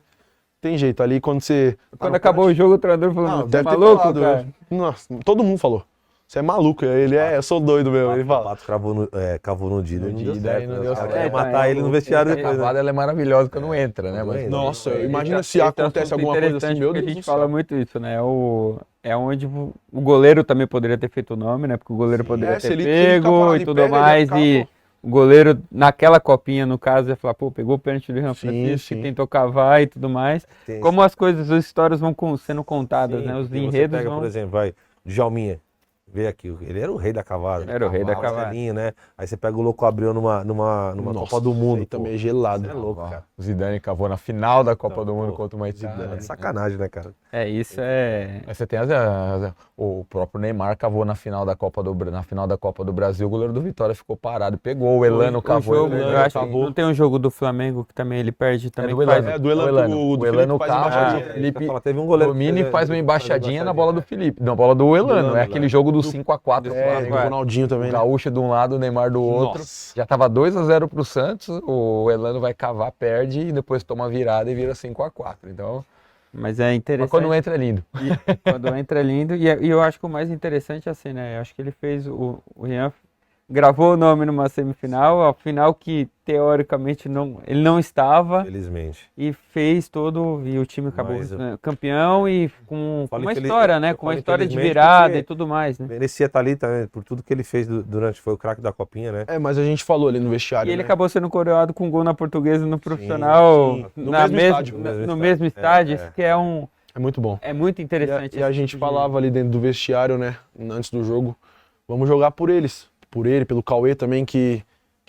C: Tem jeito ali quando você.
B: Quando acabou o jogo, o treinador falou,
C: Não,
B: você é
C: deve ter
B: maluco,
C: falado.
B: cara?
C: Nossa, todo mundo falou. Você é maluco. Ele eu sou doido mesmo. Ele
D: O
C: fala.
D: Pato cavou no Dida, não deu
A: Dida
D: certo.
A: e não
D: né?
A: deu
D: Os caras
A: certo.
D: queriam matar ele no vestiário
A: A
D: depois, né?
A: cavada ela é maravilhosa quando entra, né?
D: Quando
A: Mas,
D: entra.
C: Nossa,
D: Esse
C: imagina se
B: Esse
C: acontece
B: assunto
C: alguma coisa assim,
B: interessante,
C: meu
B: porque
C: Deus
B: a gente
C: do
B: fala
C: céu.
B: muito isso, né? É onde o goleiro também poderia ter feito o nome, né? Porque o goleiro poderia
C: se
B: ter
C: ele ficar
B: pego
C: parado
B: e
C: em
B: tudo
C: pé, ele ia
B: mais.
C: ficar,
B: E
C: pô.
B: o goleiro, naquela copinha, no caso, ia falar, pô, pegou o pênalti do Rian
C: Sim,
B: Francisco,
C: sim.
B: que tentou cavar e tudo mais.
D: Tem-
B: Como as coisas, as histórias vão sendo contadas,
D: Sim,
B: né? Os
D: porque você
B: enredos
D: pega,
B: vão...
D: por exemplo, vai, Djalminha, veio aqui, ele era o rei da cavada.
B: Era o rei da
D: Marcelinho,
B: cavada.
D: né? Aí você pega o Louco Abreu numa
C: Nossa,
D: Copa do Mundo.
C: aí também é gelado.
D: Você é louco, cara.
A: O Zidane cavou na final da Copa
D: Então,
A: do Mundo
D: pô,
A: contra uma
D: Zidane,
A: Itália.
D: é sacanagem, né, cara?
B: Isso é...
A: Mas você tem o próprio Neymar cavou na final da Copa do Brasil, o goleiro do Vitória ficou parado, pegou o Elano, cavou.
B: jogo,
A: o Elano
B: eu acho que
A: cavou.
B: não tem um jogo do Flamengo que também ele perde também.
A: do
B: que faz-
A: Elano.
C: É, do Elano,
A: O Elano
C: faz
A: cava,
C: embaixadinha.
A: o Felipe
D: Teve um goleiro que
A: domina e faz uma
D: fez
A: embaixadinha na bola do Felipe, na bola do Elano. É aquele jogo do 5x4 do
C: É, do
A: Flamengo.
C: Ronaldinho também,
A: O
C: né?
A: Gaúcho de um lado, o Neymar do outro.
C: Nossa.
A: Já tava 2x0 pro Santos, o Elano vai cavar, perde e depois toma a virada e vira 5x4. Então,
B: Mas é interessante.
A: mas quando entra é lindo.
B: Quando entra é lindo. E eu acho que o mais interessante é assim, né? Eu acho que ele fez. O Rian gravou o nome numa semifinal, a final que teoricamente ele não estava.
D: Felizmente.
B: E fez todo. E o time acabou
D: Mas eu-
B: né, campeão e com
D: falo
B: uma
D: infeliz-
B: história, né?
D: eu
B: Com uma
D: falo
B: história de
D: infelizmente
B: virada
D: porque-
B: e tudo mais, né?
D: Merecia estar ali também, por tudo que ele fez durante, foi o craque da Copinha, né?
C: É, mas a gente falou ali no
B: E
C: vestiário,
B: ele
C: né?
B: acabou sendo coroado com gol na portuguesa no profissional,
C: sim. No
B: na
C: mesmo
B: mes-
C: estádio.
B: no mesmo estádio,
D: É,
B: isso que é
C: muito bom.
B: é muito interessante.
C: E a
B: esse
C: gente
B: tipo de-
C: falava ali dentro do vestiário, né, antes do jogo, vamos jogar por eles. Por ele, pelo Cauê também, que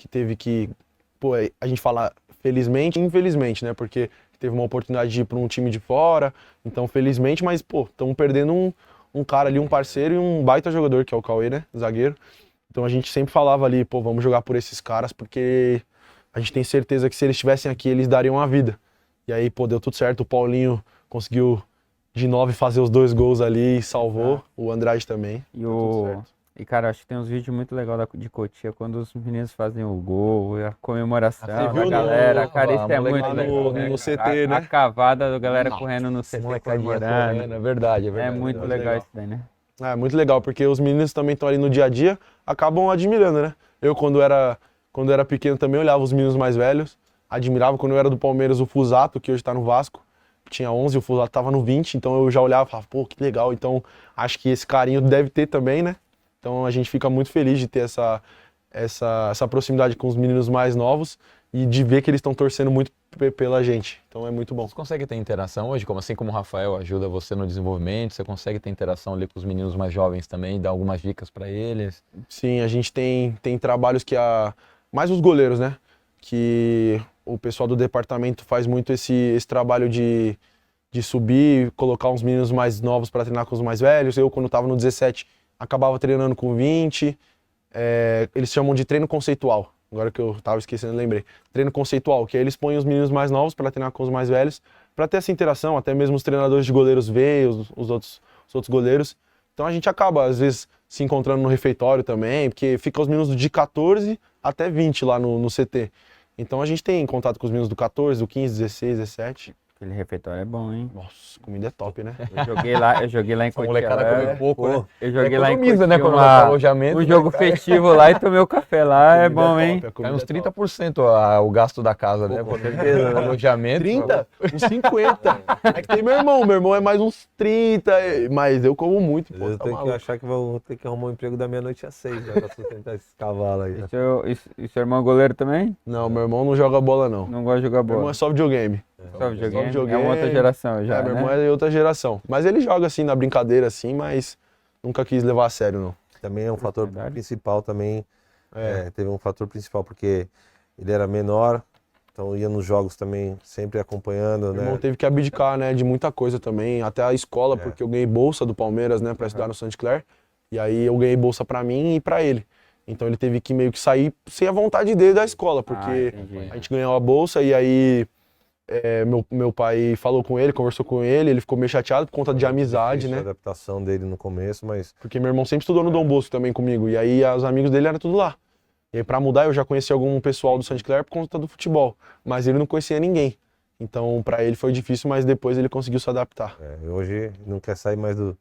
C: teve que... Pô, a gente fala felizmente e infelizmente, né, porque teve uma oportunidade de ir para um time de fora, então felizmente, mas, pô, estamos perdendo um cara ali, um parceiro e um baita jogador, que é o Cauê, né, zagueiro. Então a gente sempre falava ali, pô, vamos jogar por esses caras, porque a gente tem certeza que se eles estivessem aqui, eles dariam a vida. E aí, pô, deu tudo certo, o Paulinho conseguiu de 9 fazer os 2 gols ali e salvou, o Andrade também.
B: E,
C: Deu tudo certo.
B: e cara, acho que tem uns vídeos muito legais de Cotia, quando os meninos fazem o gol, a comemoração
C: Você
B: da
C: viu no-
B: galera. Cara, isso é
A: a
B: muito
A: molecada
B: legal.
C: no-
B: né,
C: no
B: cara?
C: CT, né?
B: A cavada da galera
C: Nossa,
B: correndo no CT
A: Molecadinha
B: comemorando.
A: correndo, é verdade, é
B: É
A: verdade.
B: muito
C: muito
B: legal
C: legal.
B: isso daí, né?
C: É muito legal, porque os meninos também estão ali no dia a dia, acabam admirando, né? Eu, quando era pequeno, também olhava os meninos mais velhos, admirava quando eu era do Palmeiras o Fusato, que hoje tá no Vasco, tinha 11, o Fusato tava no 20, então eu já olhava e falava, pô, que legal. Então, acho que esse carinho deve ter também, né? Então, a gente fica muito feliz de ter essa proximidade com os meninos mais novos e de ver que eles estão torcendo muito pela gente. Então, é muito bom.
A: Você consegue ter interação hoje, assim como o Rafael ajuda você no desenvolvimento, você consegue ter interação ali com os meninos mais jovens também, dar algumas dicas para eles?
C: Sim, a gente tem trabalhos que mais os goleiros, né? Que o pessoal do departamento faz muito esse trabalho de subir, colocar uns meninos mais novos para treinar com os mais velhos. Eu, quando estava no 17, acabava treinando com 20. Eles chamam de treino conceitual. Agora que eu estava esquecendo, lembrei. Treino conceitual, que aí eles põem os meninos mais novos para treinar com os mais velhos, para ter essa interação, até mesmo os treinadores de goleiros veem os outros goleiros. Então a gente acaba, às vezes, se encontrando no refeitório também, porque fica os meninos de 14 até 20 lá no CT. Então a gente tem contato com os meninos do 14, do 15, 16, 17.
B: Aquele refeitório é bom, hein?
C: Nossa, comida é top, né?
B: Eu joguei lá em
E: A molecada
B: Cotia.
E: come pouco, né?
B: Eu joguei lá em
E: Economiza,
B: Cotia
E: né, quando vai pro alojamento,
B: um
E: né,
B: jogo
E: cara?
B: festivo lá e tomei o café lá, é
C: Comida
B: bom, hein?
C: top, a
E: Cai
C: comida
E: uns
C: é top.
E: 30% o gasto da casa, né?
D: com
E: Quando
D: certeza,
E: o
D: né?
E: alojamento.
C: 30? Uns 50. É que tem meu irmão é mais uns 30, mas eu como muito, pô,
D: Eu
C: tá
D: tenho que
C: maluco.
D: achar que vou ter que arrumar um emprego da meia-noite às 6, né? Pra sustentar esses cavalos aí.
B: E seu irmão goleiro também?
C: Não, meu irmão não joga bola, não.
B: Não gosta de jogar
C: Meu irmão
B: bola.
C: é só videogame.
B: Só videogame?
C: videogame.
B: É uma outra geração já,
C: meu
B: né?
C: irmão é de outra geração. Mas ele joga assim, na brincadeira assim, mas nunca quis levar a sério, não.
D: Também é um fator
B: Verdade.
D: principal também.
C: É.
D: Teve um fator principal, porque ele era menor, então ia nos jogos também, sempre acompanhando,
C: Meu irmão
D: né?
C: teve que abdicar, né, de muita coisa também, até a escola, porque eu ganhei bolsa do Palmeiras, né, pra estudar no Saint Clair. E aí eu ganhei bolsa pra mim e pra ele. Então ele teve que meio que sair sem a vontade dele da escola, porque
B: entendi.
C: a gente ganhou a bolsa e aí meu pai falou com ele, conversou com ele ficou meio chateado por conta de amizade,
D: Difícil
C: né?
D: a adaptação dele no começo, mas
C: Porque meu irmão sempre estudou no Dom Bosco também comigo, e aí os amigos dele eram tudo lá. E aí pra mudar eu já conheci algum pessoal do Saint Clair por conta do futebol, mas ele não conhecia ninguém. Então pra ele foi difícil, mas depois ele conseguiu se adaptar.
D: hoje não quer sair mais do...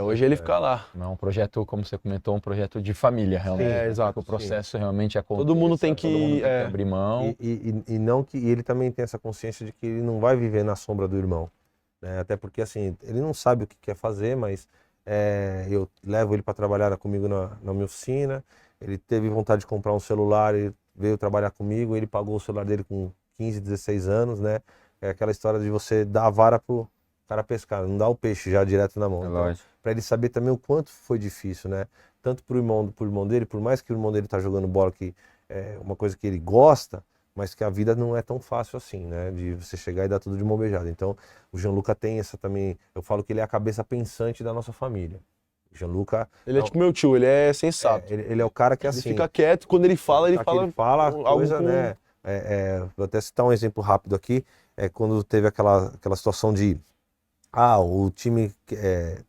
C: Hoje ele fica lá.
E: Não, um projeto, como você comentou, um projeto de família, realmente.
C: É, exato,
E: O processo realmente acontece.
C: Todo mundo tem que-
E: todo mundo tem que
C: é.
E: abrir mão.
D: E não que e ele também tem essa consciência de que ele não vai viver na sombra do irmão, né? Até porque assim, ele não sabe o que quer fazer, mas eu levo ele para trabalhar comigo na minha oficina. Ele teve vontade de comprar um celular, ele veio trabalhar comigo, ele pagou o celular dele com 15, 16 anos, né? É aquela história de você dar a vara pro cara pescar, não dá o peixe já direto na mão.
B: É
D: Então,
B: lógico.
D: para ele saber também o quanto foi difícil, né? Tanto pro irmão dele, por mais que o irmão dele tá jogando bola, que é uma coisa que ele gosta, mas que a vida não é tão fácil assim, né? De você chegar e dar tudo de mão beijada. Então, o Gianluca tem essa também, eu falo que ele é a cabeça pensante da nossa família. O Gianluca,
C: Ele é tipo meu tio, ele é sensato.
D: ele é o cara que
C: Ele
D: assim...
C: fica quieto, quando ele fala, ele
D: Tá, que
C: fala
D: ele fala
C: algo
D: coisa,
C: com-
D: né? Vou até citar um exemplo rápido aqui. Quando teve aquela situação de o time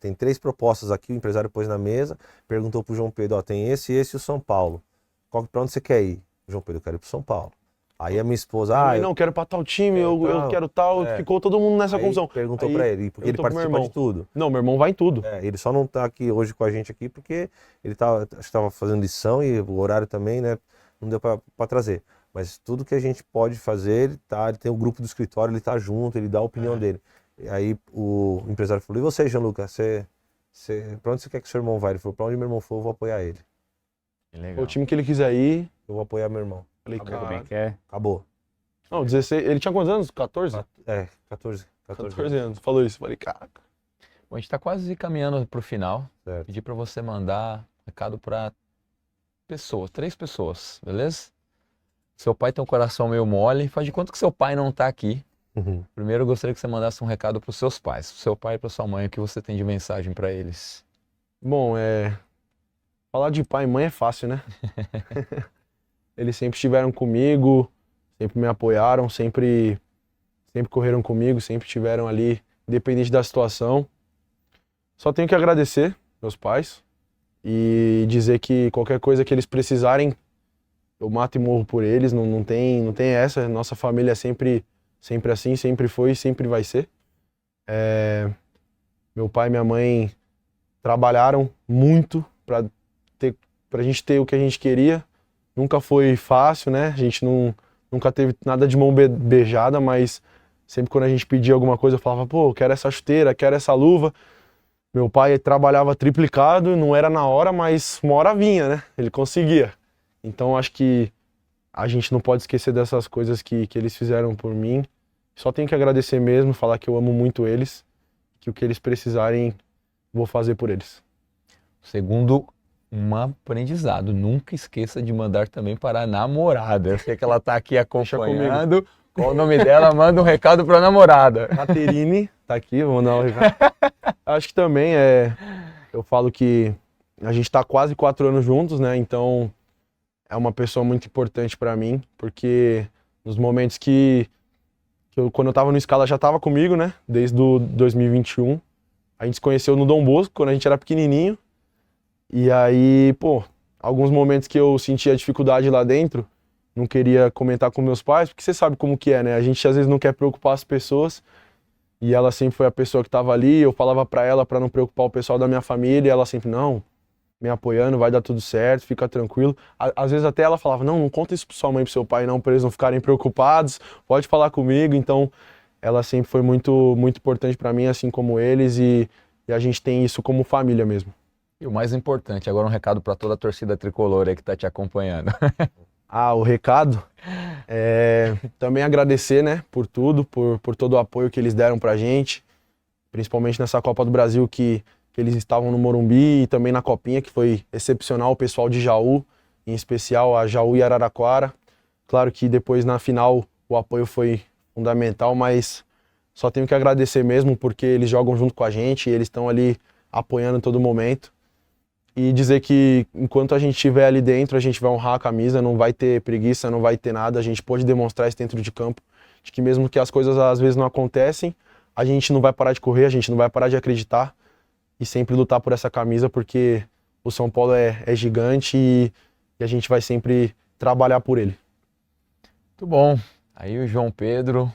D: tem 3 propostas aqui, o empresário pôs na mesa, perguntou pro João Pedro, tem esse e o São Paulo. Pra onde você quer ir? João Pedro, eu quero ir pro São Paulo. Aí a minha esposa,
C: Eu não, quero pra tal time, eu quero tal. Ficou todo mundo nessa
D: aí
C: confusão.
D: perguntou
C: Aí
D: pra ele, porque ele
C: perguntou pro meu
D: participa de
C: irmão.
D: tudo.
C: Não, meu irmão vai em tudo.
D: Ele só não tá aqui hoje com a gente aqui porque ele acho que tava fazendo lição e o horário também, né? Não deu pra trazer. Mas tudo que a gente pode fazer, ele tem o grupo do escritório, ele tá junto, ele dá a opinião dele. E aí o empresário falou, e você, Gianluca, pra onde você quer que seu irmão vá? Ele falou, pra onde meu irmão for, eu vou apoiar ele.
E: Que legal.
C: O time que ele quiser ir,
D: Eu vou apoiar meu irmão.
C: falei,
B: Como
C: cara.
B: é que é?
D: Acabou.
C: Não, 16. Ele tinha quantos anos? 14?
D: 14
C: 14 anos. Falou isso. Falei, caraca.
E: Bom, a gente está quase caminhando para o final.
D: Certo.
E: Pedir para você mandar recado para pessoas, 3 pessoas, beleza? Seu pai tem um coração meio mole. Faz de conta que seu pai não está aqui. Primeiro, eu gostaria que você mandasse um recado para os seus pais, pro seu pai e para sua mãe. O que você tem de mensagem para eles?
C: Bom, falar de pai e mãe é fácil, né? Eles sempre estiveram comigo, sempre me apoiaram, sempre correram comigo, sempre estiveram ali, independente da situação. Só tenho que agradecer meus pais e dizer que qualquer coisa que eles precisarem, eu mato e morro por eles, não tem essa. Nossa família é sempre assim, sempre foi e sempre vai ser. Meu pai e minha mãe trabalharam muito pra gente ter o que a gente queria. Nunca foi fácil, né? A gente nunca teve nada de mão beijada, mas sempre quando a gente pedia alguma coisa, eu falava, pô, eu quero essa chuteira, quero essa luva. Meu pai trabalhava triplicado, não era na hora, mas uma hora vinha, né? Ele conseguia. Então acho que a gente não pode esquecer dessas coisas que eles fizeram por mim. Só tenho que agradecer mesmo, falar que eu amo muito eles, que o que eles precisarem, vou fazer por eles.
E: Segundo, um aprendizado. Nunca esqueça de mandar também para a namorada. Eu sei que ela está aqui acompanhando. Qual o nome dela? Manda um recado para a namorada.
C: Caterine, tá aqui, vou mandar um recado. Acho que também eu falo que a gente tá quase 4 anos juntos, né? Então é uma pessoa muito importante para mim, porque nos momentos quando eu tava no Scala já tava comigo, né? Desde o 2021. A gente se conheceu no Dom Bosco, quando a gente era pequenininho. E aí, pô, alguns momentos que eu sentia dificuldade lá dentro, não queria comentar com meus pais, porque você sabe como que é, né? A gente às vezes não quer preocupar as pessoas. E ela sempre foi a pessoa que estava ali, eu falava para ela para não preocupar o pessoal da minha família, e ela sempre, não, me apoiando, vai dar tudo certo, fica tranquilo. Às vezes até ela falava, não conta isso pra sua mãe e pro seu pai não, para eles não ficarem preocupados, pode falar comigo. Então ela sempre foi muito, muito importante para mim, assim como eles, e a gente tem isso como família mesmo.
A: E o mais importante, agora um recado para toda a torcida tricolor aí que tá te acompanhando.
C: O recado também agradecer, né, por tudo, por todo o apoio que eles deram pra gente, principalmente nessa Copa do Brasil que eles estavam no Morumbi, e também na Copinha, que foi excepcional, o pessoal de Jaú, em especial a Jaú e Araraquara. Claro que depois na final o apoio foi fundamental, mas só tenho que agradecer mesmo, porque eles jogam junto com a gente, e eles estão ali apoiando em todo momento. E dizer que enquanto a gente estiver ali dentro, a gente vai honrar a camisa, não vai ter preguiça, não vai ter nada, a gente pode demonstrar isso dentro de campo, de que mesmo que as coisas às vezes não acontecem, a gente não vai parar de correr, a gente não vai parar de acreditar e sempre lutar por essa camisa, porque o São Paulo é gigante e a gente vai sempre trabalhar por ele.
A: Muito bom. Aí o João Pedro,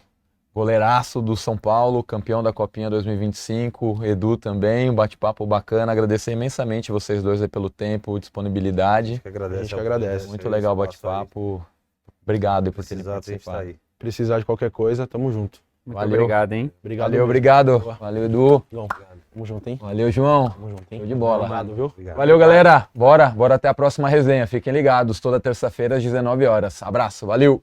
A: goleiraço do São Paulo, campeão da Copinha 2025, Edu também, um bate-papo bacana, agradecer imensamente vocês dois aí pelo tempo, disponibilidade.
C: A gente que agradece.
A: Muito legal o bate-papo. Obrigado por ter participado.
C: Precisar de qualquer coisa, tamo junto.
B: Muito
A: Valeu.
B: obrigado, hein?
C: Obrigado.
A: Valeu,
C: mesmo.
A: obrigado.
C: Boa.
A: Valeu, Edu.
C: João, tamo junto, hein?
A: Valeu, João.
C: Tamo junto, hein?
A: Show de bola.
C: Obrigado, viu?
D: Obrigado.
A: Valeu, galera. Bora até a próxima resenha. Fiquem ligados, toda terça-feira às 19 horas. Abraço, valeu.